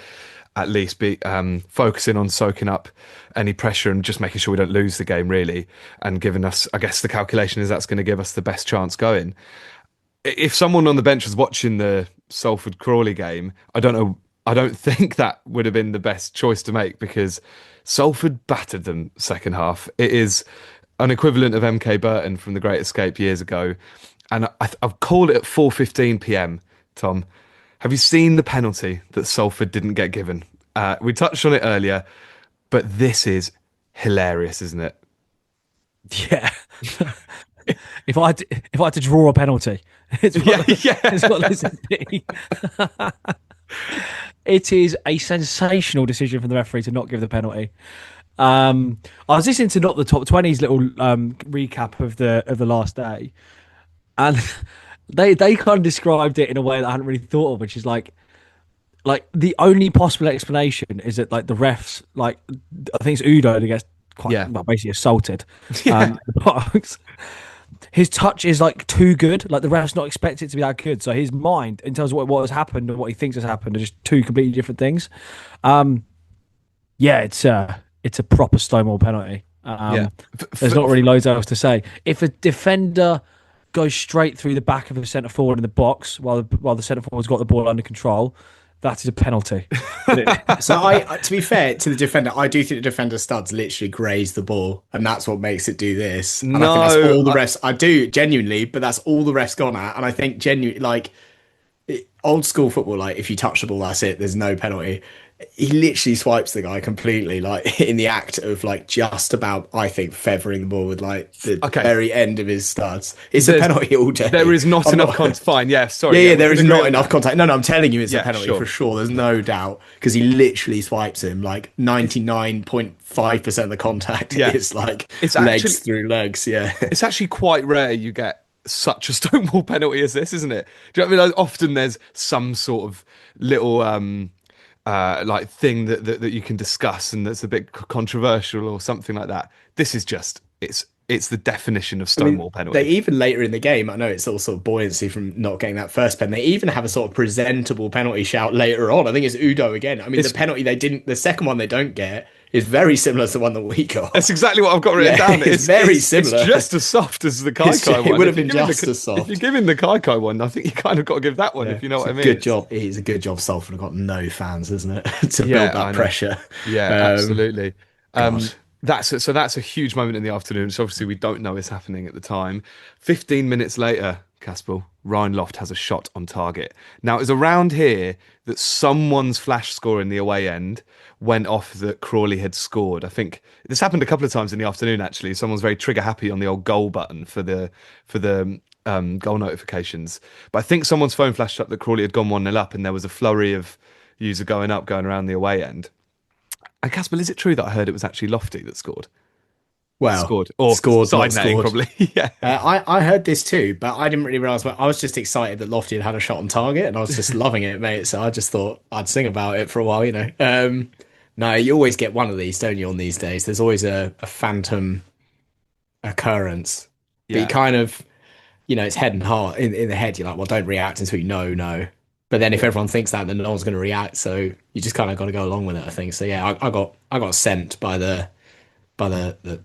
at least focusing on soaking up any pressure and just making sure we don't lose the game, really, and giving us, I guess the calculation is that's going to give us the best chance going. If someone on the bench was watching the Salford Crawley game, I don't think that would have been the best choice to make, because Salford battered them second half. It is an equivalent of MK Burton from The Great Escape years ago. And I've called it at 4:15 p.m, Tom. Have you seen the penalty that Salford didn't get given? We touched on it earlier, but this is hilarious, isn't it? Yeah. If I had to draw a penalty, it's what this would be. It is a sensational decision from the referee to not give the penalty. I was listening to not the top 20's little recap of the last day, and they kind of described it in a way that I hadn't really thought of, which is like the only possible explanation is that like the refs, like I think it's Udo that gets quite well, basically assaulted. In the box. His touch is like too good. Like the ref's not expect it to be that good. So his mind, in terms of what has happened and what he thinks has happened, are just two completely different things. Yeah, it's a proper Stonewall penalty. There's not really loads else to say. If a defender goes straight through the back of a centre forward in the box while the centre forward's got the ball under control, that is a penalty. So to be fair to the defender, I do think the defender studs literally graze the ball, and that's what makes it do this. And I think that's all the refs. I do genuinely, but that's all the refs gone at. And I think genuinely, like old school football, like if you touch the ball, that's it. There's no penalty. He literally swipes the guy completely, like in the act of like just about, I think, feathering the ball with like the very end of his studs. It's a penalty all day. There is not enough contact. Fine, yeah, sorry. Yeah, there is not enough contact. No, I'm telling you, it's a penalty for sure. There's no doubt because he literally swipes him like 99.5% of the contact. Yeah. It's like it's legs through legs. Yeah, it's actually quite rare you get such a Stonewall penalty as this, isn't it? Do you know what I mean? Like, often there's some sort of little like thing that you can discuss and that's a bit controversial or something like that. This is just it's the definition of Stonewall penalty. They even later in the game, I know it's all sort of buoyancy from not getting that first pen. They even have a sort of presentable penalty shout later on. I think it's Udo again. I mean, the penalty the second one they don't get is very similar to the one that we got. That's exactly what I've got written down. It's very similar. It's just as soft as the Kaikai one. It would have been just as soft. If you're giving the Kaikai one, I think you kind of got to give that one, if you know what I mean. Good job. It's a good job Salford have got no fans, isn't it? To build that pressure. Yeah, absolutely. That's a huge moment in the afternoon. So obviously we don't know is happening at the time. 15 minutes later, Caspel, Ryan Loft has a shot on target. Now it was around here that someone's flash score in the away end went off that Crawley had scored. I think this happened a couple of times in the afternoon. Actually, someone's very trigger happy on the old goal button for the goal notifications. But I think someone's phone flashed up that Crawley had gone 1-0 up, and there was a flurry of user going around the away end. And Caspel, is it true that I heard it was actually Lofty that scored? Well, scored, probably. Yeah, I heard this too, but I didn't really realise. I was just excited that Lofty had a shot on target, and I was just loving it, mate. So I just thought I'd sing about it for a while, you know. No, you always get one of these, don't you? On these days, there's always a phantom occurrence. Yeah. But you kind of, you know, it's head and heart in the head. You're like, well, don't react until you know. But then if everyone thinks that, then no one's going to react. So you just kind of got to go along with it, I think. So yeah, I got sent by the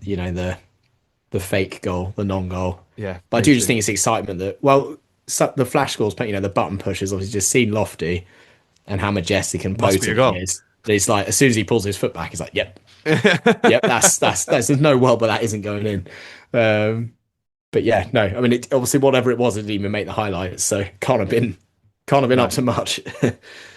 you know the fake goal, the non-goal. Yeah, but I do just think it's excitement that the flash scores, you know, the button pushes. Obviously, just seen Lofty and how majestic and potent he is. It's like as soon as he pulls his foot back, he's like, "Yep, yep, that's there's no world where that isn't going in." But yeah, no, I mean, obviously whatever it was, it didn't even make the highlights, so can't have been up to much.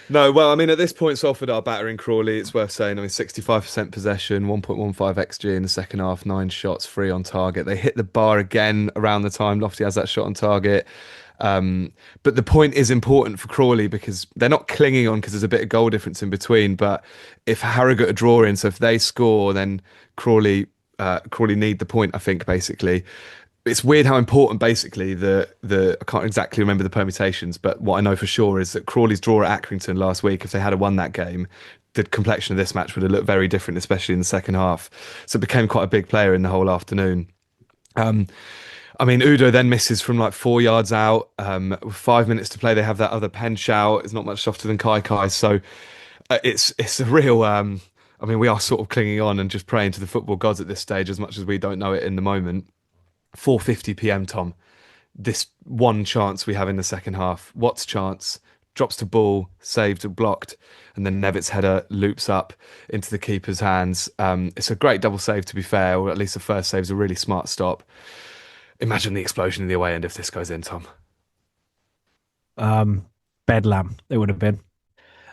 No, well, I mean, at this point, Salford are battering Crawley. It's worth saying. I mean, 65% possession, 1.15 XG in the second half, 9 shots, 3 on target. They hit the bar again around the time Lofty has that shot on target. But the point is important for Crawley because they're not clinging on because there's a bit of goal difference in between. But if Harrogate are drawing, so if they score, then Crawley need the point, I think, basically. It's weird how important, basically, I can't exactly remember the permutations, but what I know for sure is that Crawley's draw at Accrington last week, if they had won that game, the complexion of this match would have looked very different, especially in the second half. So it became quite a big player in the whole afternoon. I mean, Udo then misses from like 4 yards out. With 5 minutes to play, they have that other pen shout. It's not much softer than Kaikai. So it's a real... I mean, we are sort of clinging on and just praying to the football gods at this stage as much as we don't know it in the moment. 4:50 p.m, Tom. This one chance we have in the second half. Watt's chance drops to ball, saved or blocked, and then Nevitt's header loops up into the keeper's hands. It's a great double save, to be fair, or at least the first save is a really smart stop. Imagine the explosion in the away end if this goes in, Tom. Bedlam, it would have been.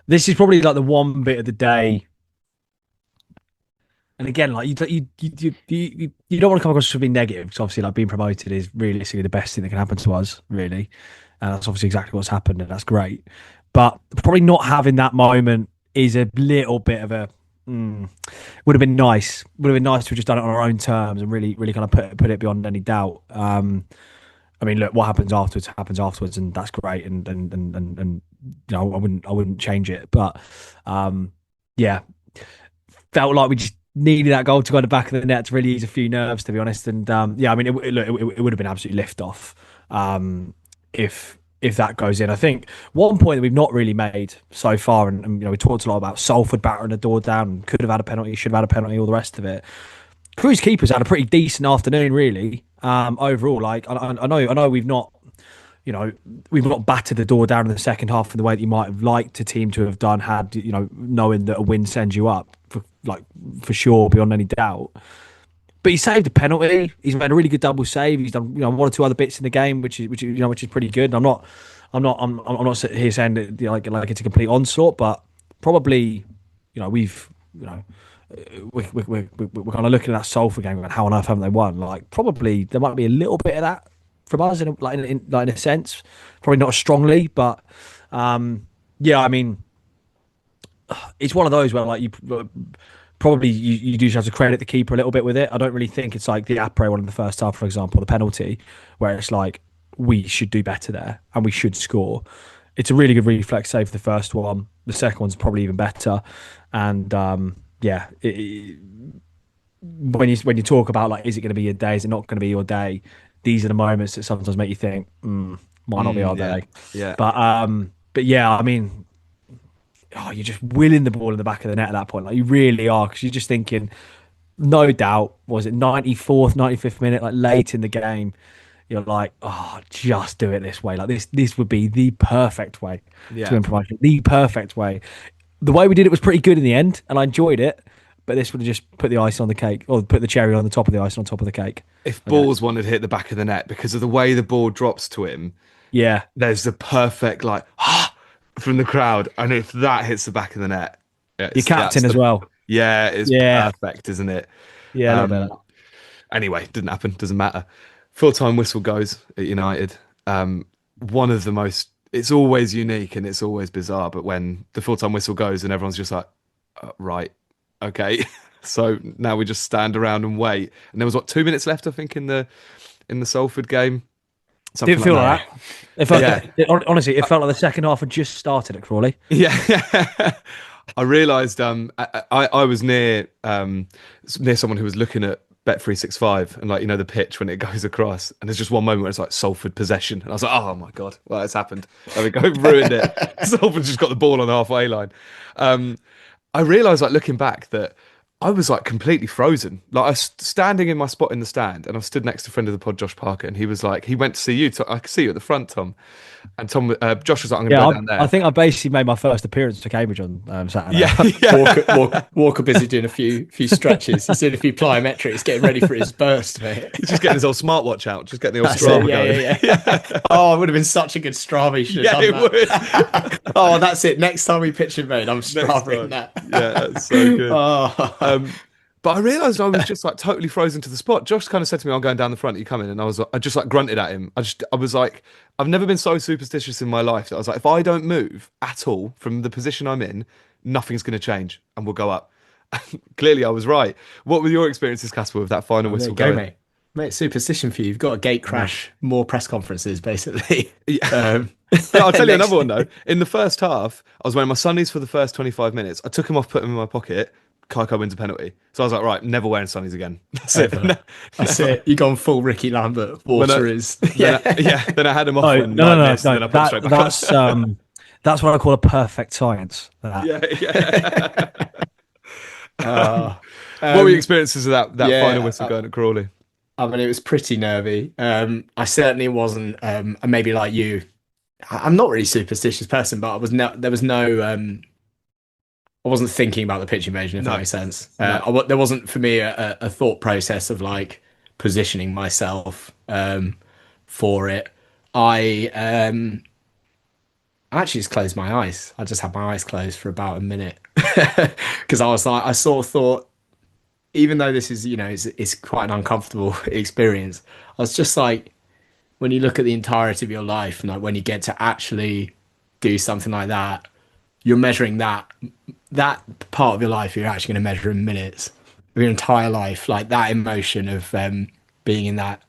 This is probably like the one bit of the day. And again, like you don't want to come across as being negative because obviously, like being promoted is realistically the best thing that can happen to us, really. And that's obviously exactly what's happened, and that's great. but probably not having that moment is a little bit of a would have been nice. Would have been nice to have just done it on our own terms and really, really kind of put it beyond any doubt. I mean, look, what happens afterwards, and that's great. And you know, I wouldn't change it. But yeah, felt like we just needed that goal to go in the back of the net to really ease a few nerves, to be honest. And yeah, I mean, it would have been absolutely lift off if that goes in. I think one point that we've not really made so far, and you know, we talked a lot about Salford battering the door down, could have had a penalty, should have had a penalty, all the rest of it. Crewe's keepers had a pretty decent afternoon, really. Overall, like I know we've not, you know, we've not battered the door down in the second half in the way that you might have liked a team to have done, had, you know, knowing that a win sends you up for sure, beyond any doubt. But he saved a penalty. He's made a really good double save. He's done, you know, one or two other bits in the game, which is pretty good. And I'm not sitting here saying that, you know, like it's a complete onslaught, but probably, you know, we're kind of looking at that Salford game and how on earth haven't they won? Like, probably there might be a little bit of that from us in a sense, probably not as strongly, but yeah, I mean, it's one of those where like you do have to credit the keeper a little bit with it. I don't really think it's like the Apre one in the first half, for example, the penalty, where it's like we should do better there and we should score. It's a really good reflex save for the first one. The second one's probably even better, and yeah, when you talk about like, is it going to be your day? Is it not going to be your day? These are the moments that sometimes make you think, might not be our day. Yeah. But yeah, I mean, you're just willing the ball in the back of the net at that point. Like, you really are, because you're just thinking, no doubt, was it 94th, 95th minute, like late in the game, you're like, just do it this way. Like this would be the perfect way to win promotion. The perfect way. The way we did it was pretty good in the end, and I enjoyed it. But this would have just put the ice on the cake, or put the cherry on the top of the ice, on top of the cake. If balls wanted to hit the back of the net, because of the way the ball drops to him, yeah, there's the perfect like from the crowd, and if that hits the back of the net, your captain as well. Yeah, it's perfect, isn't it? Yeah, a little bit. Anyway, didn't happen. Doesn't matter. Full-time whistle goes at United. One of the most. It's always unique and it's always bizarre, but when the full-time whistle goes and everyone's just like, right. Okay, so now we just stand around and wait. And there was 2 minutes left, I think, in the Salford game. Didn't feel like that. It felt, honestly, it felt like the second half had just started at Crawley. Yeah, I realised I was near someone who was looking at Bet365 and, like, you know, the pitch when it goes across, and there's just one moment where it's like Salford possession, and I was like, oh my god, well, it's happened. There we go, ruined it. Salford just got the ball on the halfway line. I realised, like, looking back, that I was like completely frozen. Like, I was standing in my spot in the stand, and I stood next to a friend of the pod, Josh Parker, and he was like, he went to see you. I could see you at the front, Tom. And Josh was like, I'm going to go down there. I think I basically made my first appearance for Cambridge on Saturday. Yeah. Walker busy doing a few stretches. He's doing a few plyometrics, getting ready for his burst, mate. He's just getting his old smartwatch out, just getting the old Strava going. Yeah. Oh, it would have been such a good Strava. You should have done that. Would. Oh, that's it. Next time we pitch him, mate, I'm Stravaing that. Yeah, that's so good. But I realised I was just like totally frozen to the spot. Josh kind of said to me, I'm going down the front, you come in? And I just like grunted at him. I was like, I've never been so superstitious in my life that I was like, if I don't move at all from the position I'm in, nothing's going to change and we'll go up. Clearly I was right. What were your experiences, Casper, with that final whistle going? Mate, superstition for you. You've got a gate crash, more press conferences, basically. I'll tell you another one, though. In the first half, I was wearing my sunnies for the first 25 minutes. I took them off, put them in my pocket. Kaiko wins a penalty. So I was like, right, never wearing sunnies again. That's it. That's it. You've gone full Ricky Lambert. Water is. Then I had him off. No. That's what I call a perfect science. Yeah. What were your experiences of that final whistle going at Crawley? I mean, it was pretty nervy. I certainly wasn't, maybe like you, I'm not really a superstitious person, but I wasn't thinking about the pitch invasion, if that makes sense. There wasn't, for me, a thought process of like positioning myself for it. I actually just closed my eyes. I just had my eyes closed for about a minute because I was like, I sort of thought, even though this is, you know, it's quite an uncomfortable experience, I was just like, when you look at the entirety of your life and like when you get to actually do something like that, you're measuring that part of your life. You're actually going to measure in minutes of your entire life, like that emotion of being in that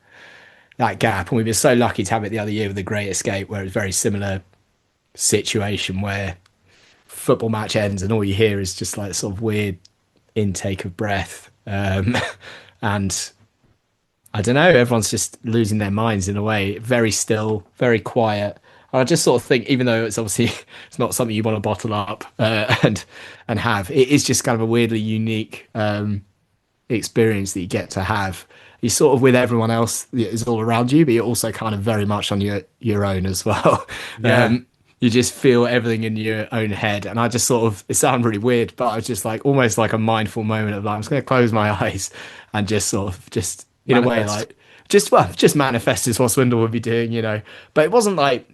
gap. And we've been so lucky to have it the other year with the Great Escape, where it's very similar situation where football match ends and all you hear is just like sort of weird intake of breath, and I don't know, everyone's just losing their minds in a way, very still, very quiet. I just sort of think, even though it's obviously it's not something you want to bottle up and have, it is just kind of a weirdly unique experience that you get to have. You're sort of with everyone else that is all around you, but you're also kind of very much on your own as well. Yeah. You just feel everything in your own head. And I just sort of, it sounds really weird, but I was just like almost like a mindful moment of like, I'm just going to close my eyes and just sort of just in a way like just manifest is what Swindle would be doing, you know. But it wasn't like,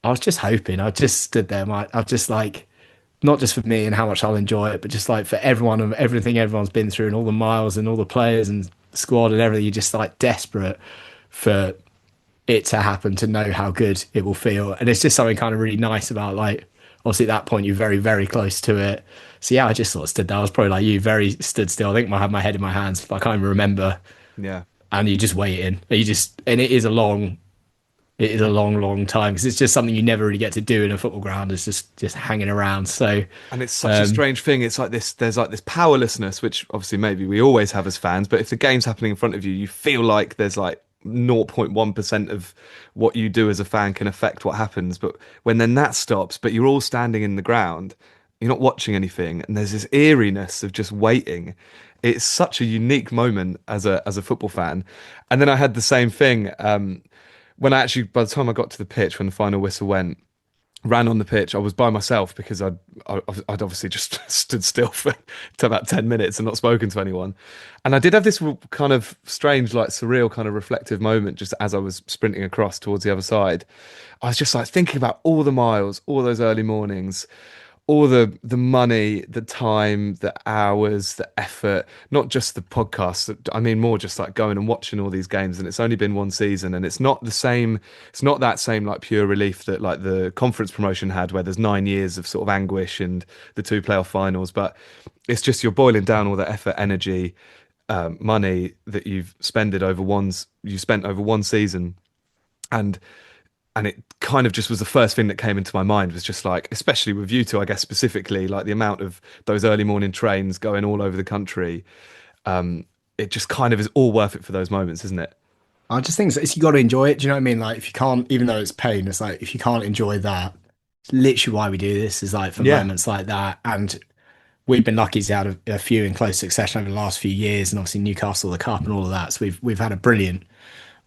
I was just hoping. I just stood there. I was just like, not just for me and how much I'll enjoy it, but just like for everyone and everything everyone's been through and all the miles and all the players and squad and everything. You're just like desperate for it to happen, to know how good it will feel. And it's just something kind of really nice about, like, obviously at that point you're very, very close to it. So yeah, I just sort of stood there. I was probably like you, very stood still. I think I had my head in my hands, but I can't even remember. Yeah. And you're just waiting. And it is a long time, because it's just something you never really get to do in a football ground. It's just hanging around. So, and it's such a strange thing. It's like there's like this powerlessness, which obviously maybe we always have as fans, but if the game's happening in front of you, you feel like there's like 0.1% of what you do as a fan can affect what happens. But when then that stops, but you're all standing in the ground, you're not watching anything, and there's this eeriness of just waiting. It's such a unique moment as a football fan. And then I had the same thing when I actually, by the time I got to the pitch, when the final whistle went, ran on the pitch, I was by myself because I'd obviously just stood still for about 10 minutes and not spoken to anyone. And I did have this kind of strange, like surreal kind of reflective moment just as I was sprinting across towards the other side. I was just like thinking about all the miles, all those early mornings, all the money, the time, the hours, the effort, not just the podcast. I mean, more just like going and watching all these games. And it's only been one season, and it's not the same. It's not that same like pure relief that like the conference promotion had, where there's 9 years of sort of anguish and the 2 playoff finals. But it's just you're boiling down all the effort, energy, money that you've spent over one season, and it kind of just was the first thing that came into my mind, was just like, especially with you two, I guess specifically, like the amount of those early morning trains going all over the country. It just kind of is all worth it for those moments, isn't it? I just think you got to enjoy it. Do you know what I mean? Like if you can't, even though it's pain, it's like if you can't enjoy that, it's literally why we do this, is like for moments like that. And we've been lucky to have a few in close succession over the last few years, and obviously Newcastle, the Cup and all of that. So we've had a brilliant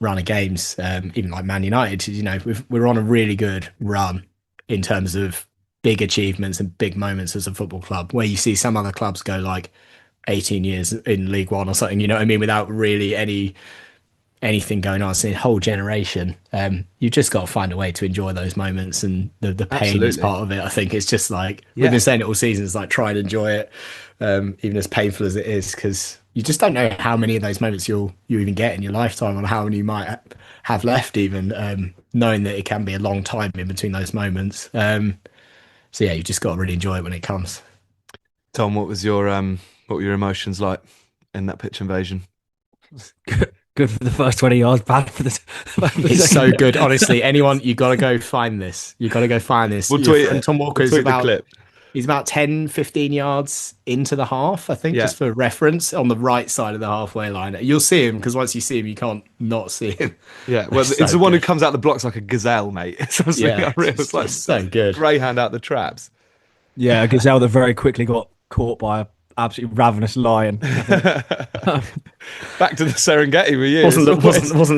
run of games, even like Man United, you know, we're on a really good run in terms of big achievements and big moments as a football club, where you see some other clubs go like 18 years in League One or something, you know what I mean, without really anything going on. It's a whole generation. You just got to find a way to enjoy those moments, and the pain Absolutely. is part of it. I think it's just like, we've been saying it all season, it's like try and enjoy it, even as painful as it is, because you just don't know how many of those moments you even get in your lifetime, or how many you might have left, even knowing that it can be a long time in between those moments. So yeah, you just got to really enjoy it when it comes. Tom, what were your emotions like in that pitch invasion? Good for the first 20 yards, bad for the It's so good, honestly. Anyone, you got to go find this. We'll tweet it. And Tom Walker's about, clip. He's about 10, 15 yards into the half, I think, just for reference, on the right side of the halfway line. You'll see him, because once you see him, you can't not see him. Yeah, well, it's the one who comes out the blocks like a gazelle, mate. It's like so good. Greyhound out the traps. Yeah, a gazelle that very quickly got caught by an absolutely ravenous lion. Back to the Serengeti with you. Wasn't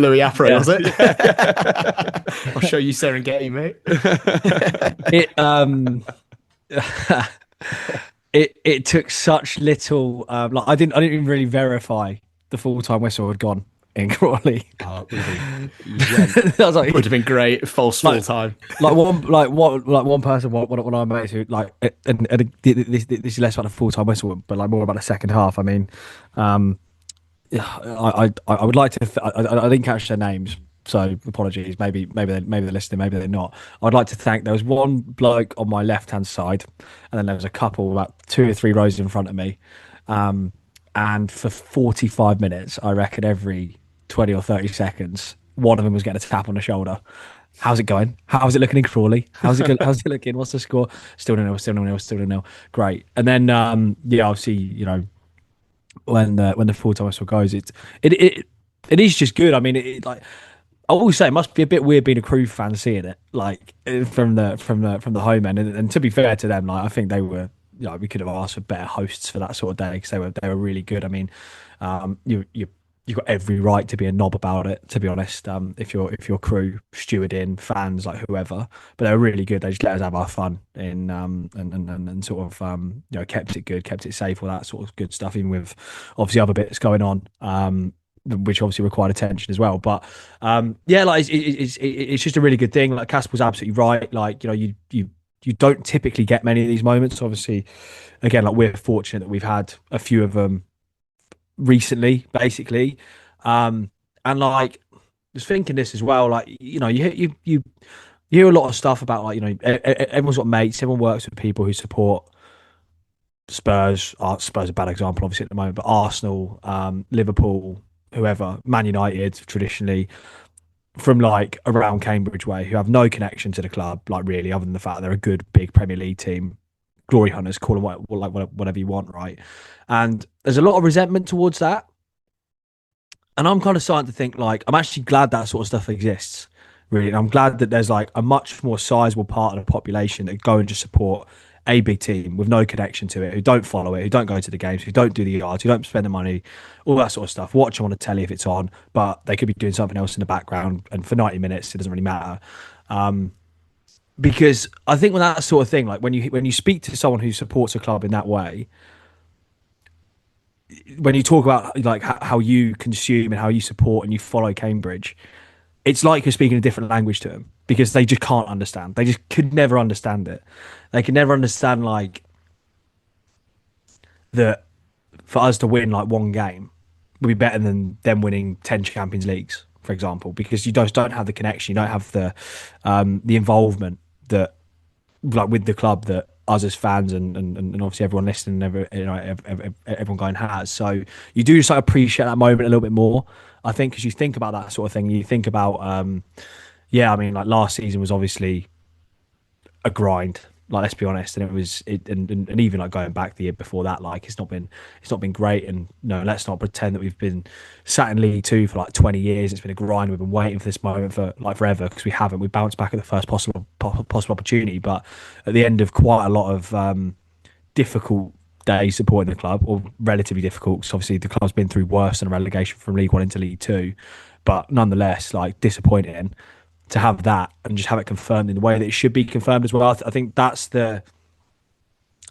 Louis Apre, was it? Yeah. I'll show you Serengeti, mate. It took such little. Like I didn't even really verify the full-time whistle had gone in Crawley. Oh, would have been great. False full time. One person, one of my mates who like, and this is less about the full-time whistle, but like more about the second half. I mean, I would like to. I didn't catch their names, So apologies. Maybe they're listening. Maybe they're not. I'd like to thank. There was one bloke on my left hand side, and then there was a couple about 2 or 3 rows in front of me. And for 45 minutes, I reckon every 20 or 30 seconds, one of them was getting a tap on the shoulder. How's it going? How's it looking in Crawley? How's it looking? What's the score? Still 0-0, still 0-0, still 0-0. Great. And then obviously, when the full time whistle goes, it is just good. I mean, like I always say, it must be a bit weird being a Crewe fan seeing it like from the home end. And to be fair to them, like I think they were, we could have asked for better hosts for that sort of day because they were really good. I mean, you've got every right to be a knob about it, to be honest. If you're Crewe, steward in, fans, like whoever, but they were really good. They just let us have our fun in and sort of kept it good, kept it safe, all that sort of good stuff, even with obviously other bits going on. Which obviously required attention as well, but like it's just a really good thing. Like Casper was absolutely right. Like you don't typically get many of these moments. Obviously, again, like we're fortunate that we've had a few of them recently, basically. And like just thinking this as well, like you hear a lot of stuff about like everyone's got mates, everyone works with people who support Spurs. Spurs are a bad example, obviously at the moment, but Arsenal, Liverpool, whoever, Man United traditionally from like around Cambridge way, who have no connection to the club, like really, other than the fact they're a good big Premier League team, glory hunters, call them whatever you want, right? And there's a lot of resentment towards that, and I'm kind of starting to think like I'm actually glad that sort of stuff exists, really. And I'm glad that there's like a much more sizable part of the population that go and just support a big team with no connection to it, who don't follow it, who don't go to the games, who don't do the yards, who don't spend the money, all that sort of stuff. Watch them on the telly if it's on, but they could be doing something else in the background, and for 90 minutes it doesn't really matter. Because I think when that sort of thing, like when you speak to someone who supports a club in that way, when you talk about like how you consume and how you support and you follow Cambridge, it's like you're speaking a different language to them because they just can't understand. They just could never understand it. They could never understand like that for us to win like one game would be better than them winning 10 Champions Leagues, for example, because you don't have the connection, you don't have the involvement that like with the club that us as fans and obviously everyone listening, everyone going has. So you do just like appreciate that moment a little bit more, I think, because you think about that sort of thing. You think about I mean, like last season was obviously a grind. Like let's be honest, and and even like going back the year before that, like it's not been great. And no, let's not pretend that we've been sat in League Two for like 20 years. It's been a grind. We've been waiting for this moment for like forever because we haven't. We bounced back at the first possible opportunity, but at the end of quite a lot of difficult days supporting the club, or relatively difficult, because obviously the club's been through worse than a relegation from League One into League Two, but nonetheless, like disappointing to have that and just have it confirmed in the way that it should be confirmed as well. I think that's the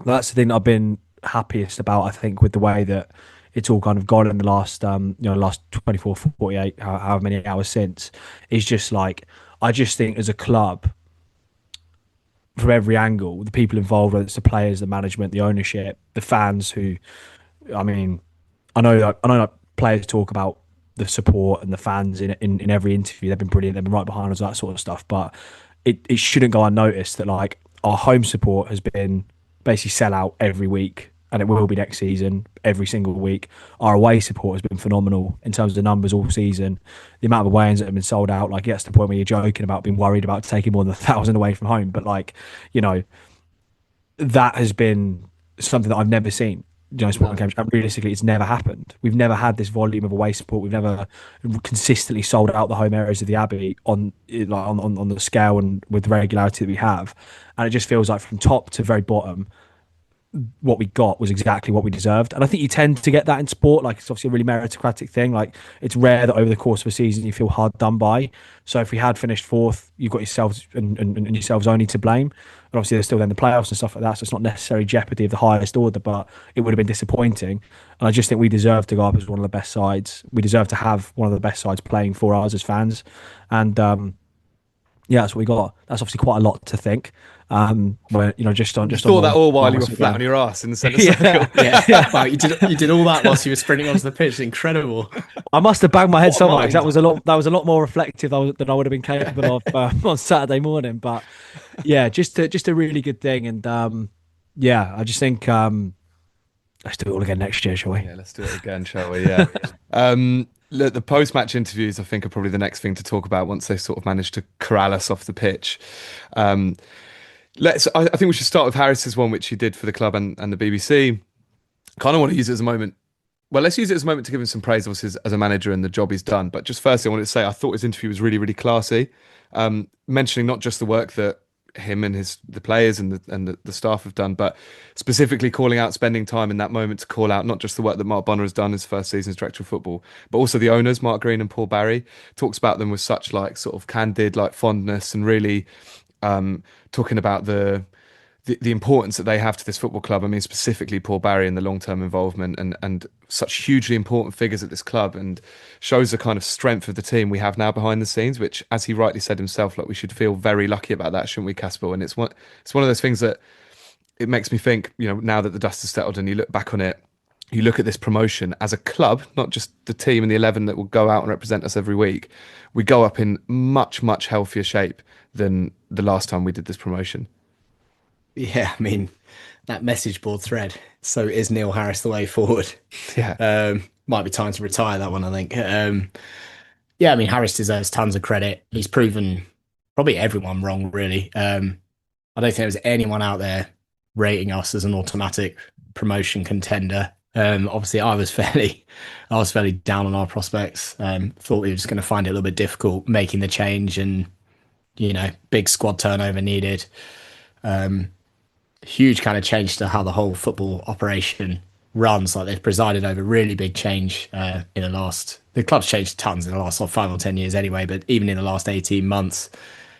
thing that I've been happiest about, I think, with the way that it's all kind of gone in the last last 24, 48, however many hours since, is just like, I just think as a club, from every angle, the people involved, whether it's the players, the management, the ownership, the fans, who, I mean, I know that players talk about the support and the fans in every interview. They've been brilliant. They've been right behind us, that sort of stuff. But it shouldn't go unnoticed that like our home support has been basically sell out every week, and it will be next season every single week. Our away support has been phenomenal in terms of the numbers all season. The amount of away-ins that have been sold out, like, gets to the point where you're joking about being worried about taking more than 1,000 away from home. But like, that has been something that I've never seen. Sporting games, and realistically, it's never happened. We've never had this volume of away support. We've never consistently sold out the home areas of the Abbey on the scale and with the regularity that we have. And it just feels like from top to very bottom, what we got was exactly what we deserved. And I think you tend to get that in sport. Like, it's obviously a really meritocratic thing. Like, it's rare that over the course of a season you feel hard done by. So if we had finished fourth, you've got yourselves and yourselves only to blame. And obviously there's still then the playoffs and stuff like that, so it's not necessarily jeopardy of the highest order, but it would have been disappointing. And I just think we deserve to go up as one of the best sides. We deserve to have one of the best sides playing for us as fans. And yeah, that's what we got. That's obviously quite a lot to think. Where just on Thought that all while you were my flat on your ass in the centre yeah, circle. Yeah. Wow, you did all that whilst you were sprinting onto the pitch. Incredible. I must have banged my head What a so much. mind. That was a lot. That was a lot more reflective than I would have been capable of on Saturday morning. But yeah, just a really good thing. And yeah, I just think let's do it all again next year, shall we? Yeah, let's do it again, shall we? Yeah. Look, the post-match interviews, I think, are probably the next thing to talk about once they sort of managed to corral us off the pitch. I think we should start with Harris's one, which he did for the club and the BBC. Kind of want to use it as a moment. Well, let's use it as a moment to give him some praise, obviously, as a manager and the job he's done. But just firstly, I wanted to say I thought his interview was really, really classy, mentioning not just the work that him and the players and the staff have done, but specifically calling out, spending time in that moment to call out not just the work that Mark Bonner has done his first season as director of football, but also the owners, Mark Green and Paul Barry. Talks about them with such like sort of candid like fondness, and really talking about the importance that they have to this football club. I mean, specifically Paul Barry and the long-term involvement and such hugely important figures at this club, and shows the kind of strength of the team we have now behind the scenes, which, as he rightly said himself, like we should feel very lucky about that, shouldn't we, Casper? And it's one of those things that it makes me think, now that the dust has settled and you look back on it, you look at this promotion as a club, not just the team and the 11 that will go out and represent us every week. We go up in much, much healthier shape than the last time we did this promotion. Yeah, I mean, that message board thread. So is Neil Harris the way forward? Yeah. Might be time to retire that one, I think. Yeah, I mean, Harris deserves tons of credit. He's proven probably everyone wrong, really. I don't think there was anyone out there rating us as an automatic promotion contender. Obviously, I was fairly down on our prospects. Thought we were just going to find it a little bit difficult making the change, and big squad turnover needed. Huge kind of change to how the whole football operation runs. Like, they've presided over really big change the club's changed tons in the last 5 or 10 years anyway, but even in the last 18 months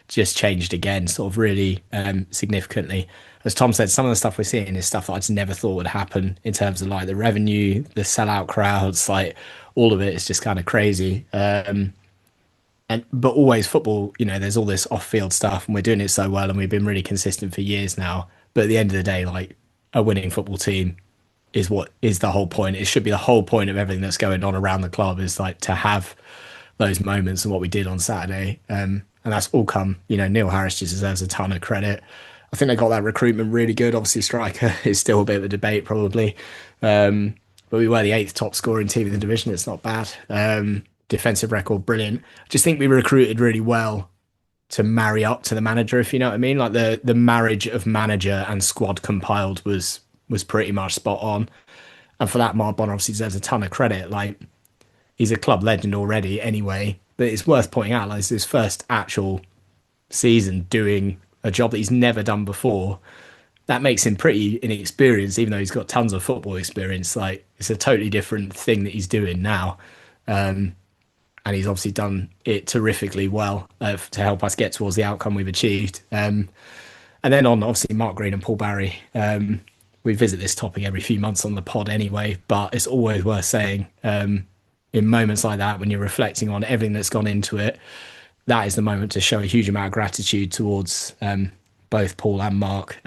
just changed again, sort of really significantly. As Tom said, some of the stuff we're seeing is stuff that I just never thought would happen in terms of like the revenue, the sellout crowds, like all of it is just kind of crazy. But always football, there's all this off-field stuff, and we're doing it so well, and we've been really consistent for years now. But at the end of the day, like, a winning football team is what is the whole point. It should be the whole point of everything that's going on around the club, is like to have those moments, and what we did on Saturday. And that's all come, Neil Harris just deserves a ton of credit. I think they got that recruitment really good. Obviously, striker is still a bit of a debate probably. But we were the 8th top scoring team in the division. It's not bad. Defensive record, brilliant. I just think we recruited really well to marry up to the manager, if you know what I mean. Like the marriage of manager and squad compiled was pretty much spot on. And for that, Mark Bonner obviously deserves a ton of credit. Like, he's a club legend already anyway, but it's worth pointing out, like, it's his first actual season doing a job that he's never done before. That makes him pretty inexperienced, even though he's got tons of football experience. Like, it's a totally different thing that he's doing now. And he's obviously done it terrifically well to help us get towards the outcome we've achieved. And then on, obviously, Mark Green and Paul Barry. We visit this topic every few months on the pod anyway, but it's always worth saying, in moments like that, when you're reflecting on everything that's gone into it, that is the moment to show a huge amount of gratitude towards both Paul and Mark,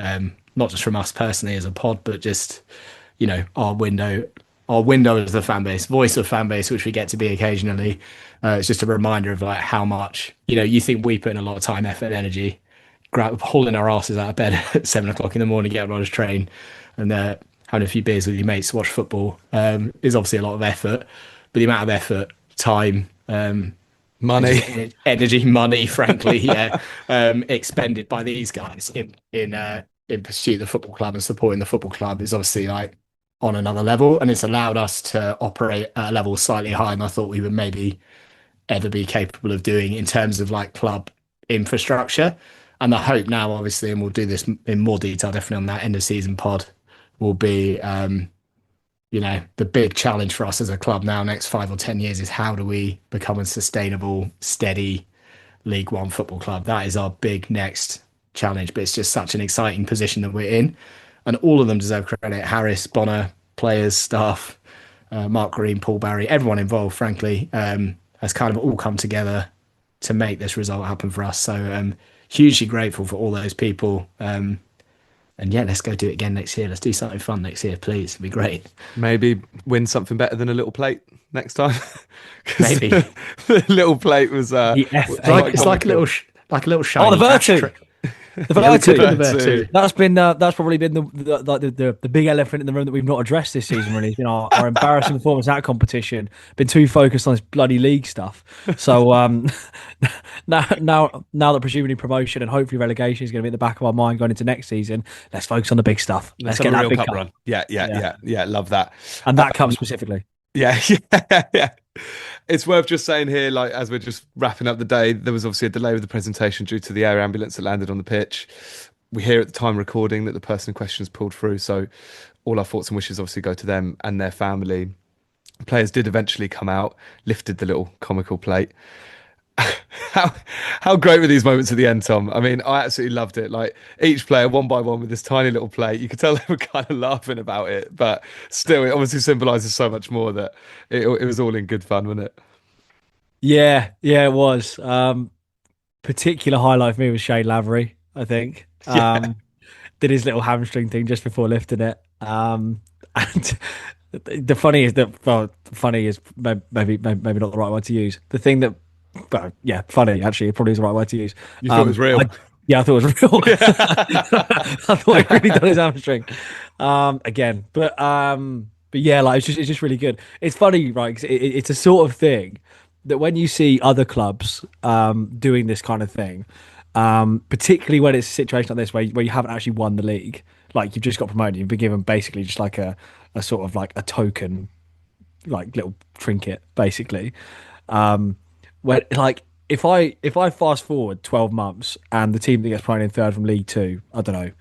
not just from us personally as a pod, but just, our window as the fan base, voice of fan base, which we get to be occasionally. It's just a reminder of like how much, you think we put in a lot of time, effort, and energy, hauling our asses out of bed at 7 o'clock in the morning, getting on a train and having a few beers with your mates to watch football is obviously a lot of effort. But the amount of effort, time, money, energy, money, frankly, expended by these guys in pursuit of the football club and supporting the football club is obviously like on another level, and it's allowed us to operate at a level slightly higher than I thought we would maybe ever be capable of doing in terms of like club infrastructure. And the hope now, obviously, and we'll do this in more detail definitely on that end of season pod, will be the big challenge for us as a club now next 5 or 10 years is how do we become a sustainable, steady League One football club. That is our big next challenge, but it's just such an exciting position that we're in, and all of them deserve credit. Harris, Bonner, players, staff, Mark Green, Paul Barry, everyone involved, frankly, has kind of all come together to make this result happen for us. So hugely grateful for all those people. And yeah, let's go do it again next year. Let's do something fun next year, please. It'd be great. Maybe win something better than a little plate next time. Maybe the little plate was it's like a little shiny. Oh, the Virtue. The Virtue. Virtue. That's probably been the big elephant in the room that we've not addressed this season. Really, our embarrassing performance at that competition. Been too focused on this bloody league stuff. So now that presumably promotion and hopefully relegation is going to be at the back of our mind going into next season, let's focus on the big stuff. Let's get that big cup run. Yeah. Love that. And that cup specifically. Yeah. It's worth just saying here, like, as we're just wrapping up the day, there was obviously a delay with the presentation due to the air ambulance that landed on the pitch. We hear at the time recording that the person in question has pulled through, so all our thoughts and wishes obviously go to them and their family. Players did eventually come out, lifted the little comical plate. How great were these moments at the end, Tom? I mean, I absolutely loved it. Like, each player one by one with this tiny little plate, you could tell they were kind of laughing about it, but still, it obviously symbolises so much more that it was all in good fun, wasn't it? Yeah, it was. Particular highlight for me was Shane Lavery, I think. Did his little hamstring thing just before lifting it. And the funny is maybe not the right word to use. The thing that, but yeah, funny actually, it probably is the right word to use. You thought it was real? I thought it was real. I thought he really done his hamstring again, but yeah, like it's just really good. It's funny, right? 'Cause it's a sort of thing that when you see other clubs doing this kind of thing, particularly when it's a situation like this where you haven't actually won the league, like you've just got promoted, you've been given basically just like a sort of like a token, like little trinket, basically. When like if I fast forward 12 months and the team that gets promoted in third from League Two, I don't know,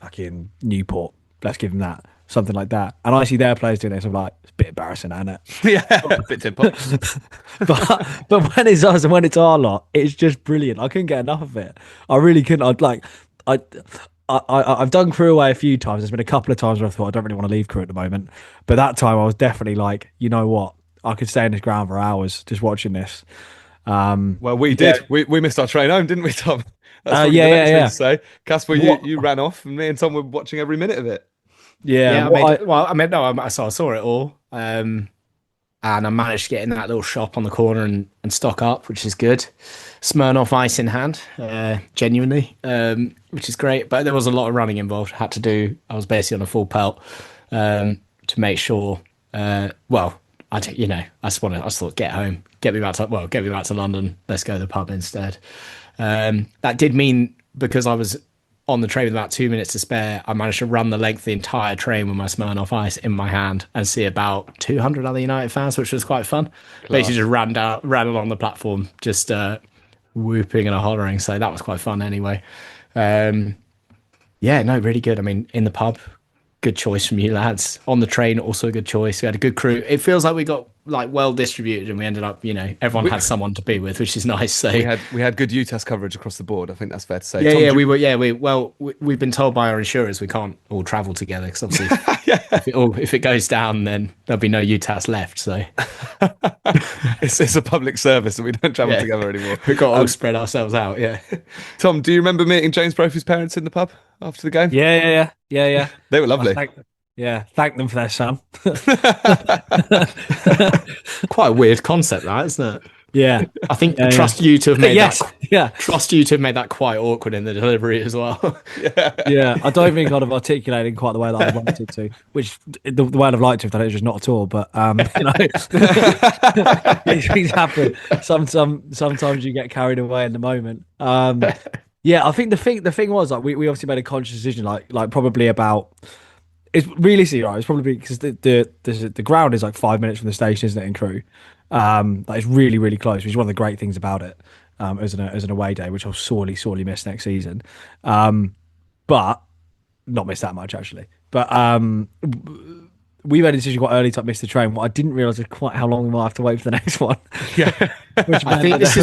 like in Newport, let's give them that, something like that, and I see their players doing this, I'm like, it's a bit embarrassing, isn't it? Yeah, a bit tip-top. but when it's us and when it's our lot, it's just brilliant. I couldn't get enough of it. I really couldn't. I've done Crewe away a few times. There's been a couple of times where I thought I don't really want to leave Crewe at the moment, but that time I was definitely like, you know what, I could stay in this ground for hours just watching this. Well, we did. We missed our train home, didn't we, Tom? That's yeah. To say, Casper, you ran off, and me and Tom were watching every minute of it. Yeah. I saw it all, and I managed to get in that little shop on the corner and stock up, which is good. Smirnoff Ice in hand, genuinely, which is great. But there was a lot of running involved. I was basically on a full pelt to make sure. I thought, get home, get me back to London. Let's go to the pub instead. That did mean, because I was on the train with about 2 minutes to spare, I managed to run the length of the entire train with my Smirnoff Ice in my hand and see about 200 other United fans, which was quite fun. Basically just ran along the platform, just whooping and hollering. So that was quite fun anyway. Really good. I mean, in the pub, good choice from you lads. On the train, also a good choice. We had a good crew. It feels like we got like well distributed, and we ended up, everyone had someone to be with, which is nice. So we had good UTAS coverage across the board. I think that's fair to say. We've been told by our insurers we can't all travel together, because obviously if it goes down, then there'll be no UTAS left. So it's a public service, and we don't travel together anymore. We've got to all spread ourselves out. Yeah. Tom, do you remember meeting James Brophy's parents in the pub after the game? Yeah. They were lovely. Thank them for their son. Quite a weird concept, that, isn't it? Yeah, I think trust you to have made trust you to have made that quite awkward in the delivery as well. Yeah. I don't think I'd have articulated quite the way that I'd wanted to, which the way I'd have liked to have done it is just not at all. But these things happen. Sometimes you get carried away in the moment. I think the thing was, like, we obviously made a conscious decision, like probably about. It's realistically right. It's probably because the ground is like 5 minutes from the station, isn't it, in Crewe? Like, it's really, really close, which is one of the great things about it. As an away day, which I'll sorely miss next season. But not miss that much actually. But we made a decision quite early to miss the train. What I didn't realise was quite how long we might have to wait for the next one. Yeah, I think this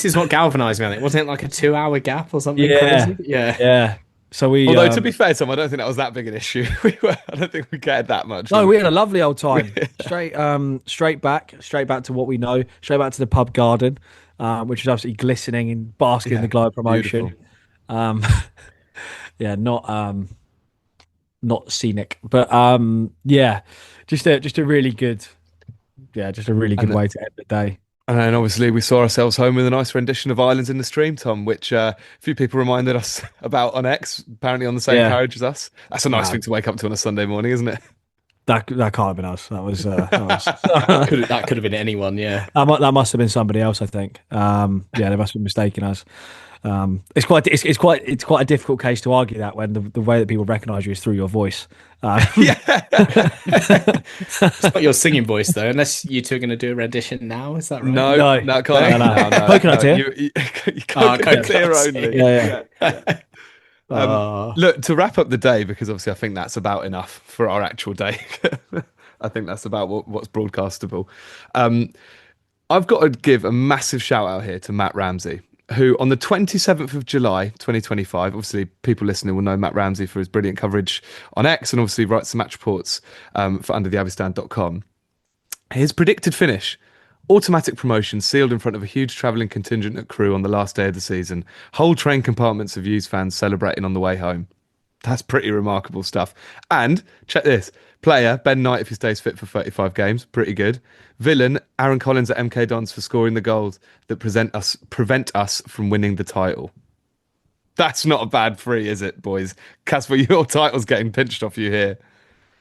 is what galvanised me. I think, wasn't it like a 2-hour gap or something? Yeah, crazy? Yeah. So although to be fair, Tom, I don't think that was that big an issue. I don't think we cared that much. No, we had a lovely old time. Straight back to what we know. Straight back to the pub garden. which was absolutely glistening and basking in the glow of promotion. Yeah, not scenic, but yeah, just a really good, just a really good way to end the day. And then obviously we saw ourselves home with a nice rendition of Islands in the Stream, Tom, which a few people reminded us about on X, apparently on the same carriage as us. That's a nice thing to wake up to on a Sunday morning, isn't it? That can't have been us. That was that could have been anyone. Yeah, that must have been somebody else. I think. Yeah, they must have been mistaken us. It's quite a difficult case to argue that when the way that people recognise you is through your voice. It's not your singing voice though, unless you two are going to do a rendition now. Is that right? No, can't. No. Coconut here. You coconut clear only. Yeah. Look, to wrap up the day, because obviously I think that's about enough for our actual day. I think that's about what's broadcastable. I've got to give a massive shout out here to Matt Ramsey, who on the 27th of July 2025, obviously people listening will know Matt Ramsey for his brilliant coverage on X and obviously writes the match reports for undertheavystand.com. His predicted finish: automatic promotion sealed in front of a huge travelling contingent at Crewe on the last day of the season. Whole train compartments of Hughes fans celebrating on the way home. That's pretty remarkable stuff. And check this: player Ben Knight, if he stays fit for 35 games, pretty good. Villain Aaron Collins at MK Dons for scoring the goals that prevent us from winning the title. That's not a bad free, is it, boys? Casper, your title's getting pinched off you here.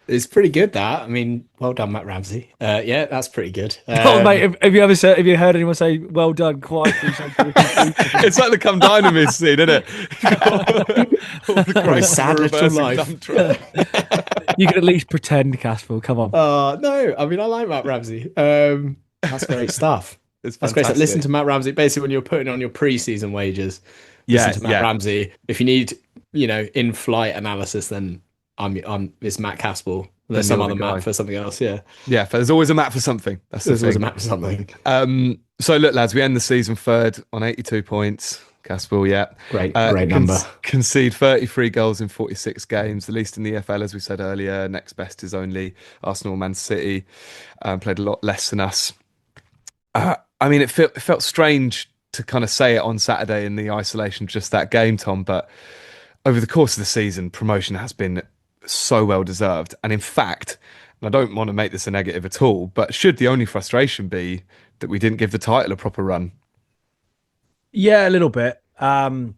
It's pretty good, that. I mean, well done, Matt Ramsey. Yeah, that's pretty good. Oh, mate, have you heard anyone say "well done" quietly? It's like the Come Dine Me scene, isn't it? All the Very sad little life. You can at least pretend, Casper. Come on. No, I mean, I like Matt Ramsey. That's great stuff. That's great stuff. Listen to Matt Ramsey. Basically, when you're putting on your pre-season wages, listen to Matt Ramsey. If you need, in-flight analysis, then it's Matt Caspel. There's some other Matt for something else. Yeah. There's always a Matt for something. There's always a Matt for something. So look, lads, we end the season third on 82 points. Caspel, great number. Concede 33 goals in 46 games, the least in the EFL, as we said earlier. Next best is only Arsenal, Man City. Played a lot less than us. I mean, it felt strange to kind of say it on Saturday in the isolation of just that game, Tom, but over the course of the season, promotion has been so well deserved. And in fact, and I don't want to make this a negative at all, but should the only frustration be that we didn't give the title a proper run? Yeah, a little bit. And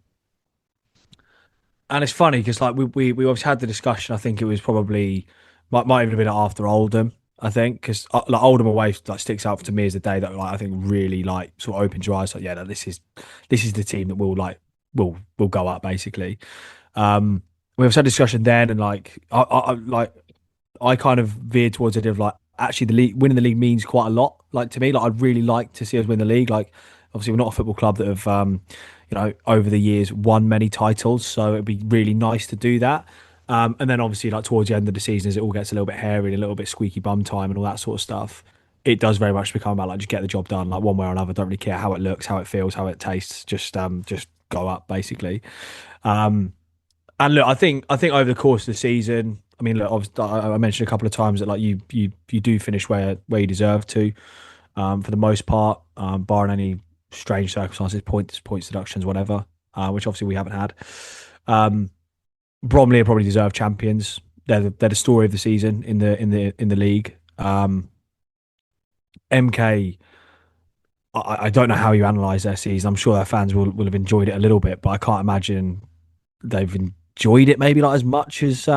it's funny because like we obviously had the discussion. I think it was probably might even have been after Oldham. I think because like Oldham away like sticks out to me as the day that like I think really like sort of opens your eyes. Like this is the team that will go up basically. We have had a discussion then, and like I kind of veered towards it of like actually the league winning the league means quite a lot. Like to me, like I'd really like to see us win the league. Like obviously we're not a football club that have over the years won many titles, so it'd be really nice to do that. And then obviously like towards the end of the season, as it all gets a little bit hairy and a little bit squeaky bum time and all that sort of stuff, it does very much become about like just get the job done, like one way or another. Don't really care how it looks, how it feels, how it tastes. Just go up basically. And look, I think over the course of the season, I mean, look, I mentioned a couple of times that like you do finish where you deserve to, for the most part, barring any strange circumstances, points deductions, whatever, which obviously we haven't had. Bromley are probably deserved champions. They're the story of the season in the league. MK, I don't know how you analyse their season. I'm sure their fans will have enjoyed it a little bit, but I can't imagine they've enjoyed it maybe not as much as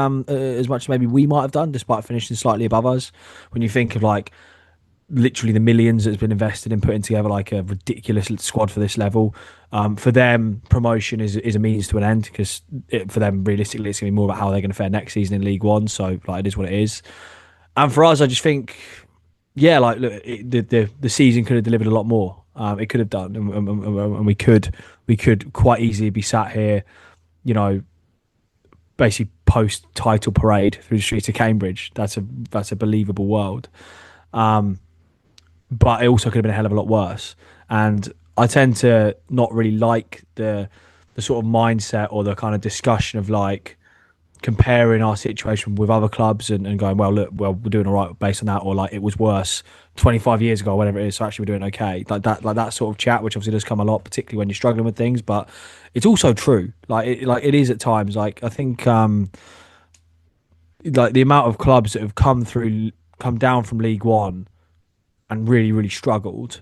maybe we might have done, despite finishing slightly above us. When you think of like literally the millions that's been invested in putting together like a ridiculous squad for this level, for them promotion is a means to an end, because for them realistically it's going to be more about how they're going to fare next season in League One. So like it is what it is. And for us, I just think, look, the season could have delivered a lot more. It could have done, and we could quite easily be sat here, basically post title parade through the streets of Cambridge. That's a believable world. But it also could have been a hell of a lot worse. And I tend to not really like the sort of mindset or the kind of discussion of like comparing our situation with other clubs and going, well, look, well, we're doing all right based on that, or like it was worse 25 years ago, or whatever it is. So actually, we're doing okay. Like that sort of chat, which obviously does come a lot, particularly when you're struggling with things. But it's also true. Like it is at times. Like I think, like the amount of clubs that have come down from League One and really, really struggled.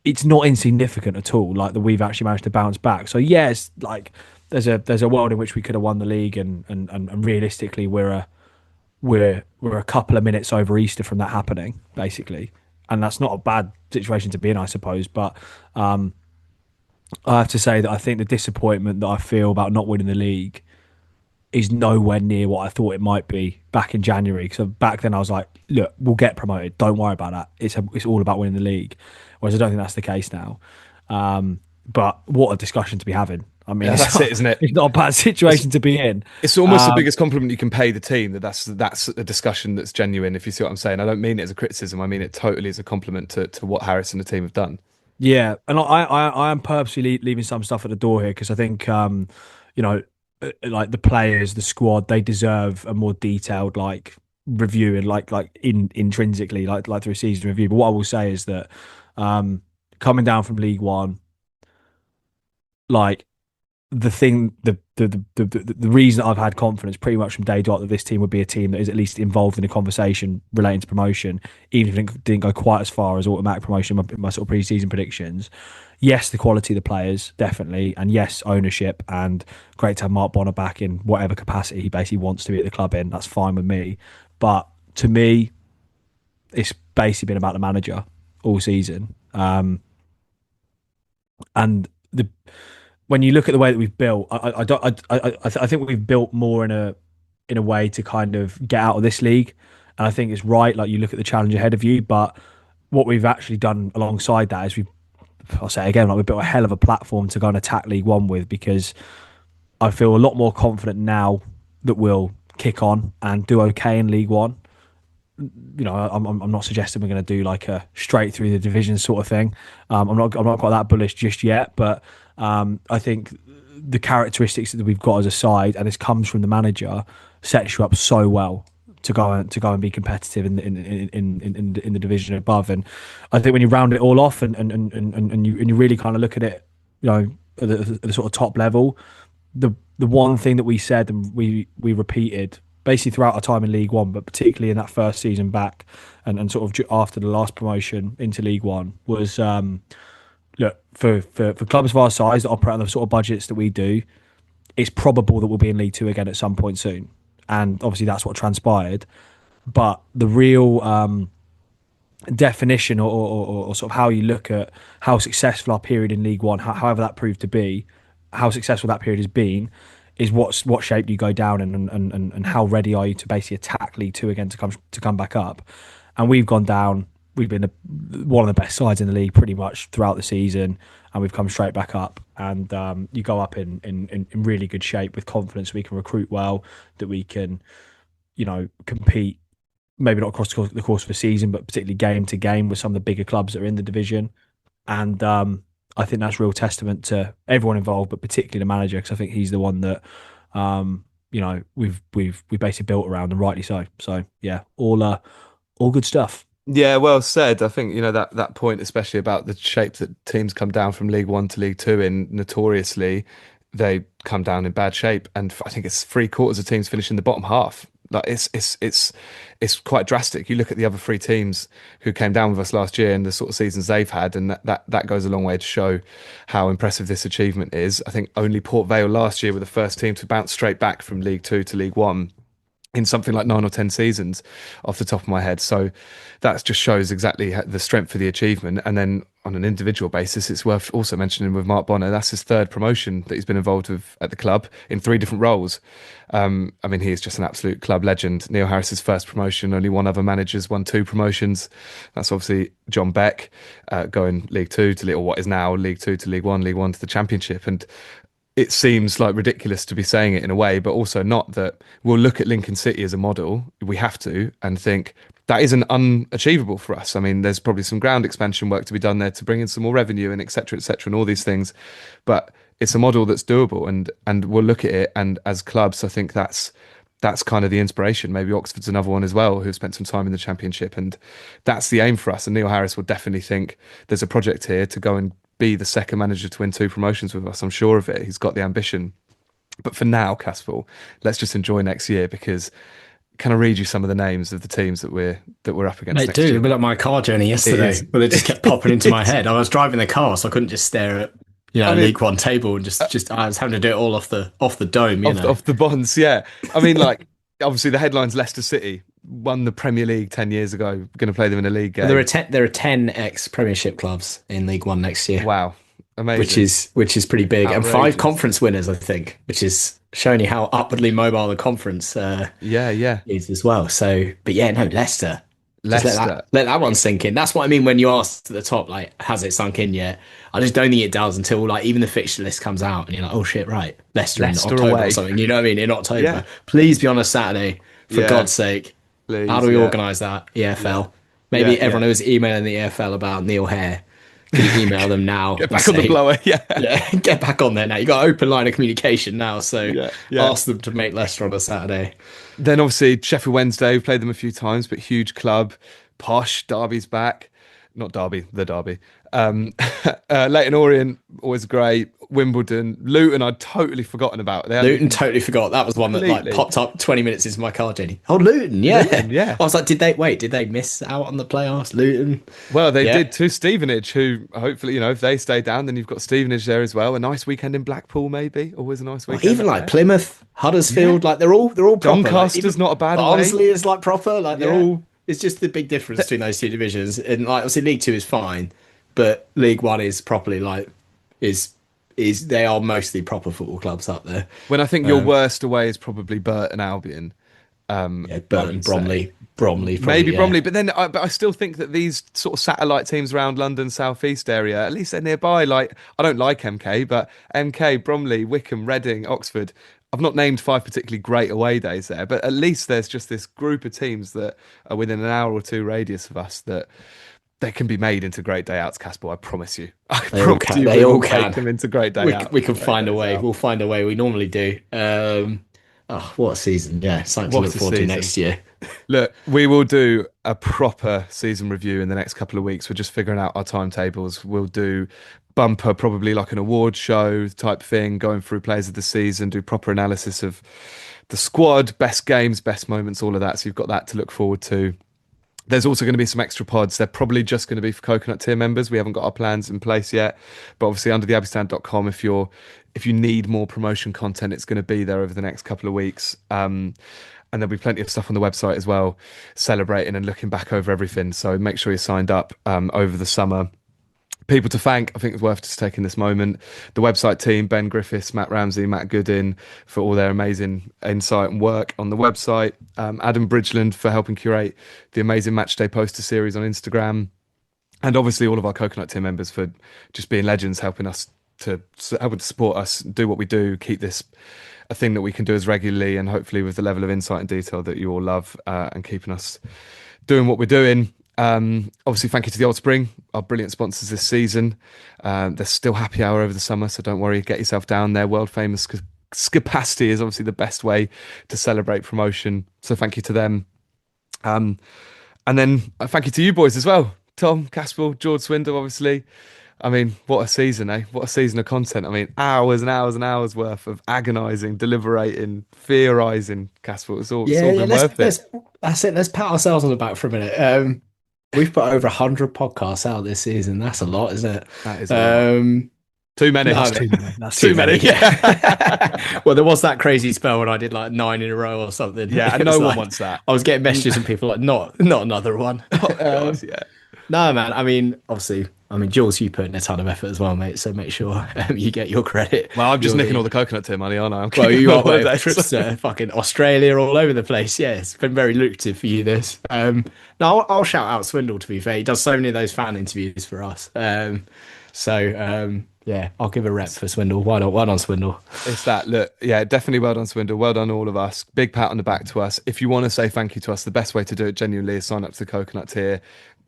It's not insignificant at all. Like that we've actually managed to bounce back. So yes, like there's a world in which we could have won the league, and realistically, we're a couple of minutes over Easter from that happening, basically, and that's not a bad situation to be in, I suppose. But I have to say that I think the disappointment that I feel about not winning the league is nowhere near what I thought it might be back in January. Because back then I was like, look, we'll get promoted. Don't worry about that. It's all about winning the league. Whereas I don't think that's the case now. But what a discussion to be having. I mean, Yeah, that's it, isn't it? It's not a bad situation to be in. It's almost the biggest compliment you can pay the team. That's a discussion that's genuine. If you see what I'm saying, I don't mean it as a criticism. I mean it totally as a compliment to what Harris and the team have done. Yeah, and I am purposely leaving some stuff at the door here because I think you know, like the players, the squad, they deserve a more detailed like review and intrinsically like through a season review. But what I will say is that coming down from League One, like the reason I've had confidence pretty much from day dot that this team would be a team that is at least involved in a conversation relating to promotion, even if it didn't go quite as far as automatic promotion in my sort of pre-season predictions. Yes, the quality of the players, definitely, and yes, ownership, and great to have Mark Bonner back in whatever capacity he basically wants to be at the club in. That's fine with me. But to me, it's basically been about the manager all season. And when you look at the way that we've built, I think we've built more in a way to kind of get out of this league, and I think it's right. Like you look at the challenge ahead of you, but what we've actually done alongside that is I'll say again, like we've built a hell of a platform to go and attack League One with, because I feel a lot more confident now that we'll kick on and do okay in League One. You know, I'm not suggesting we're going to do like a straight through the division sort of thing. I'm not quite that bullish just yet, but I think the characteristics that we've got as a side, and this comes from the manager, sets you up so well to go and be competitive in the division above. And I think when you round it all off and you really kind of look at it, you know, at the sort of top level, the one thing that we said and we repeated basically throughout our time in League One, but particularly in that first season back and sort of after the last promotion into League One, was look, for clubs of our size that operate on the sort of budgets that we do, it's probable that we'll be in League Two again at some point soon. And obviously that's what transpired. But the real definition or sort of how you look at how successful our period in League One, however that proved to be, how successful that period has been, is what shape do you go down in, and how ready are you to basically attack League Two again to come back up. And we've gone down. We've been one of the best sides in the league pretty much throughout the season, and we've come straight back up. And you go up in really good shape with confidence. We can recruit well, that we can, you know, compete. Maybe not across the course of a season, but particularly game to game with some of the bigger clubs that are in the division. And I think that's real testament to everyone involved, but particularly the manager, because I think he's the one that you know we've basically built around, and rightly so. So yeah, all good stuff. Yeah, well said. I think, you know, that point, especially about the shape that teams come down from League One to League Two in, notoriously, they come down in bad shape. And I think it's three-quarters of teams finish in the bottom half. Like it's quite drastic. You look at the other three teams who came down with us last year and the sort of seasons they've had, and that goes a long way to show how impressive this achievement is. I think only Port Vale last year were the first team to bounce straight back from League Two to League One in something like 9 or 10 seasons off the top of my head. So that just shows exactly the strength of the achievement. And then on an individual basis, it's worth also mentioning with Mark Bonner, that's his third promotion that he's been involved with at the club in 3 different roles. I mean, he is just an absolute club legend. Neil Harris's first promotion, only one other manager's won 2 promotions. That's obviously John Beck, going League Two to or what is now League Two to League One to the Championship. And it seems like ridiculous to be saying it in a way, but also not, that we'll look at Lincoln City as a model. We have to, and think that isn't unachievable for us. I mean, there's probably some ground expansion work to be done there to bring in some more revenue and et cetera, and all these things. But it's a model that's doable, and we'll look at it. And as clubs, I think that's kind of the inspiration. Maybe Oxford's another one as well, who spent some time in the Championship, and that's the aim for us. And Neil Harris will definitely think there's a project here to go and be the second manager to win 2 promotions with us. I'm sure of it. He's got the ambition. But for now, Caspel, let's just enjoy next year, because can I read you some of the names of the teams that we're up against? Mate, dude, a bit like my car journey yesterday, where they just kept popping into my head. I was driving the car, so I couldn't just stare at League One table and just I was having to do it all off the dome, off the bonds. Yeah, I mean, like obviously the headlines: Leicester City won the Premier League 10 years ago. We're going to play them in a league game. There are 10 ex-Premiership clubs in League One next year. Wow, amazing! Which is pretty big, outrageous. And 5 conference winners, I think, which is showing you how upwardly mobile the conference is as well. So, but yeah, no, Leicester. Let that one sink in. That's what I mean when you asked at the top, like, has it sunk in yet? I just don't think it does until like even the fixture list comes out and you're like, oh shit, right, Leicester in October away. Or something. You know what I mean? In October. Yeah. Please be on a Saturday, for God's sake. Please, how do we organise that? EFL. Maybe everyone who's emailing the EFL about Neil Hare. Can you email them now? Get back on the blower, get back on there now. You got an open line of communication now, so ask them to make Leicester on a Saturday. Then obviously Sheffield Wednesday, we've played them a few times, but huge club. Posh, Derby's back. Not Derby, the Derby. Leyton Orient, always great. Wimbledon. Luton, I'd totally forgotten about. Luton, totally forgot. That was one that like popped up 20 minutes into my car journey. Oh, Luton, yeah. I was like, did they miss out on the playoffs? Luton? Well, they did to Stevenage, who hopefully, if they stay down, then you've got Stevenage there as well. A nice weekend in Blackpool, maybe. Always a nice weekend. Even like Plymouth, Huddersfield, like they're all proper. Doncaster's not a bad way. Honestly, it's like proper. Like they're all. It's just the big difference between those 2 divisions. And like obviously League 2 is fine, but League 1 is properly like they are mostly proper football clubs up there. When I think your worst away is probably Burton Albion. Burton, Bromley, probably, maybe Bromley, but then I still think that these sort of satellite teams around London South East area, at least they're nearby. Like I don't like MK, but MK, Bromley, Wickham, Reading, Oxford. I've not named 5 particularly great away days there, but at least there's just this group of teams that are within an hour or 2 radius of us that they can be made into great day outs, Caspel. I promise you. They all can. Make them into great day outs. We can find a way. We'll find a way. We normally do. What a season. Yeah, something to look forward to next year. Look, we will do a proper season review in the next couple of weeks. We're just figuring out our timetables. We'll do bumper, probably like an award show type thing, going through players of the season, do proper analysis of the squad, best games, best moments, all of that. So you've got that to look forward to. There's also going to be some extra pods. They're probably just going to be for Coconut tier members. We haven't got our plans in place yet, but obviously under theabbeystand.com, if you need more promotion content, it's going to be there over the next couple of weeks. And there'll be plenty of stuff on the website as well, celebrating and looking back over everything. So make sure you're signed up over the summer. People to thank, I think it's worth just taking this moment. The website team, Ben Griffiths, Matt Ramsey, Matt Goodin, for all their amazing insight and work on the website. Adam Bridgeland for helping curate the amazing Matchday poster series on Instagram. And obviously all of our Coconut team members for just being legends, helping to support us, do what we do, keep this a thing that we can do as regularly and hopefully with the level of insight and detail that you all love, and keeping us doing what we're doing. Obviously, thank you to the Old Spring, our brilliant sponsors this season. There's still happy hour over the summer, so don't worry, get yourself down there. World famous Scapacity is obviously the best way to celebrate promotion, so thank you to them. And then thank you to you boys as well, Tom, Caspel, George Swindle, obviously. I mean, what a season, eh? What a season of content. I mean, hours and hours and hours worth of agonising, deliberating, theorising, Caspel. It's all been worth it. That's it. Let's pat ourselves on the back for a minute. We've put over 100 podcasts out this season. That's a lot, isn't it? That is a lot. Too many. That's too many. Yeah. Well, there was that crazy spell when I did like 9 in a row or something. Yeah, and no one wants that. I was getting messages from people like, not another one. Yeah. No, man. I mean, obviously, Jules, you put in a ton of effort as well, mate. So make sure you get your credit. Well, I'm just nicking all the Coconut tier money, aren't I? Well, you are. Trips to fucking Australia, all over the place. Yeah, it's been very lucrative for you. This. No, I'll shout out Swindle. To be fair, he does so many of those fan interviews for us. Yeah, I'll give a rep for Swindle. Why not Swindle? It's that. Look, yeah, definitely well done, Swindle. Well done, all of us. Big pat on the back to us. If you want to say thank you to us, the best way to do it genuinely is sign up to the Coconut tier.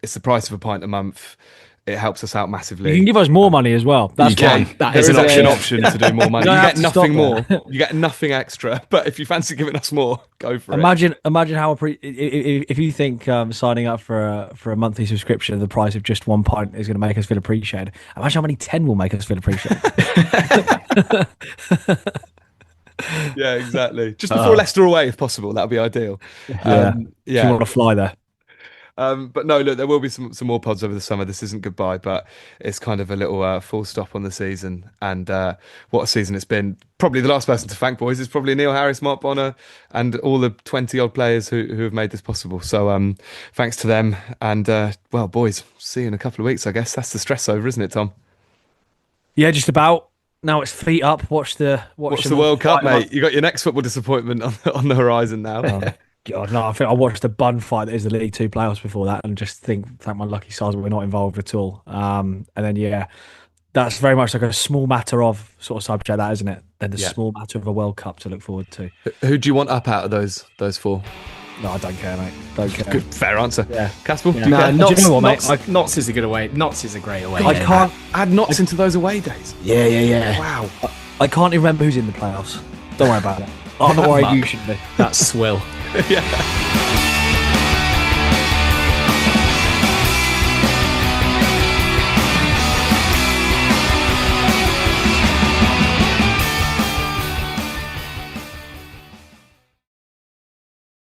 It's the price of a pint a month. it helps us out massively. You can give us more money as well. That's You can. fine. That There's is an an option to do more money. You You don't get have to nothing more. stop there. You get nothing extra. But if you fancy giving us more, go for it. Imagine how if you think signing up for a monthly subscription at the price of just 1 pint is going to make us feel appreciated. Imagine how many 10 will make us feel appreciated. Yeah, exactly. Just before Leicester away, if possible, that would be ideal. If you want to fly there. But no, look, there will be some more pods over the summer. This isn't goodbye, but it's kind of a little full stop on the season. And what a season it's been. Probably the last person to thank, boys, is probably Neil Harris, Mark Bonner, and all the 20-odd players who have made this possible. So thanks to them. And, well, boys, see you in a couple of weeks, I guess. That's the stress over, isn't it, Tom? Yeah, just about. Now it's feet up. Watch the World Cup, mate. You got your next football disappointment on the horizon now. God, no, I think I watched the bun fight that is the League Two playoffs before that, and just thank my lucky stars we're not involved at all. And then that's very much like a small matter of sort of subject, that isn't it? Then the small matter of a World Cup to look forward to. Who do you want up out of those four? No, I don't care, mate. Don't care. Good, fair answer. Yeah, Casper, yeah. do you care? Do you know what, mate? Notts is a good away. Notts is a great away. I can't add Notts into those away days. Yeah. Wow. I can't even remember who's in the playoffs. Don't worry about it. I'm not worried. You should be. That's swill. Yeah.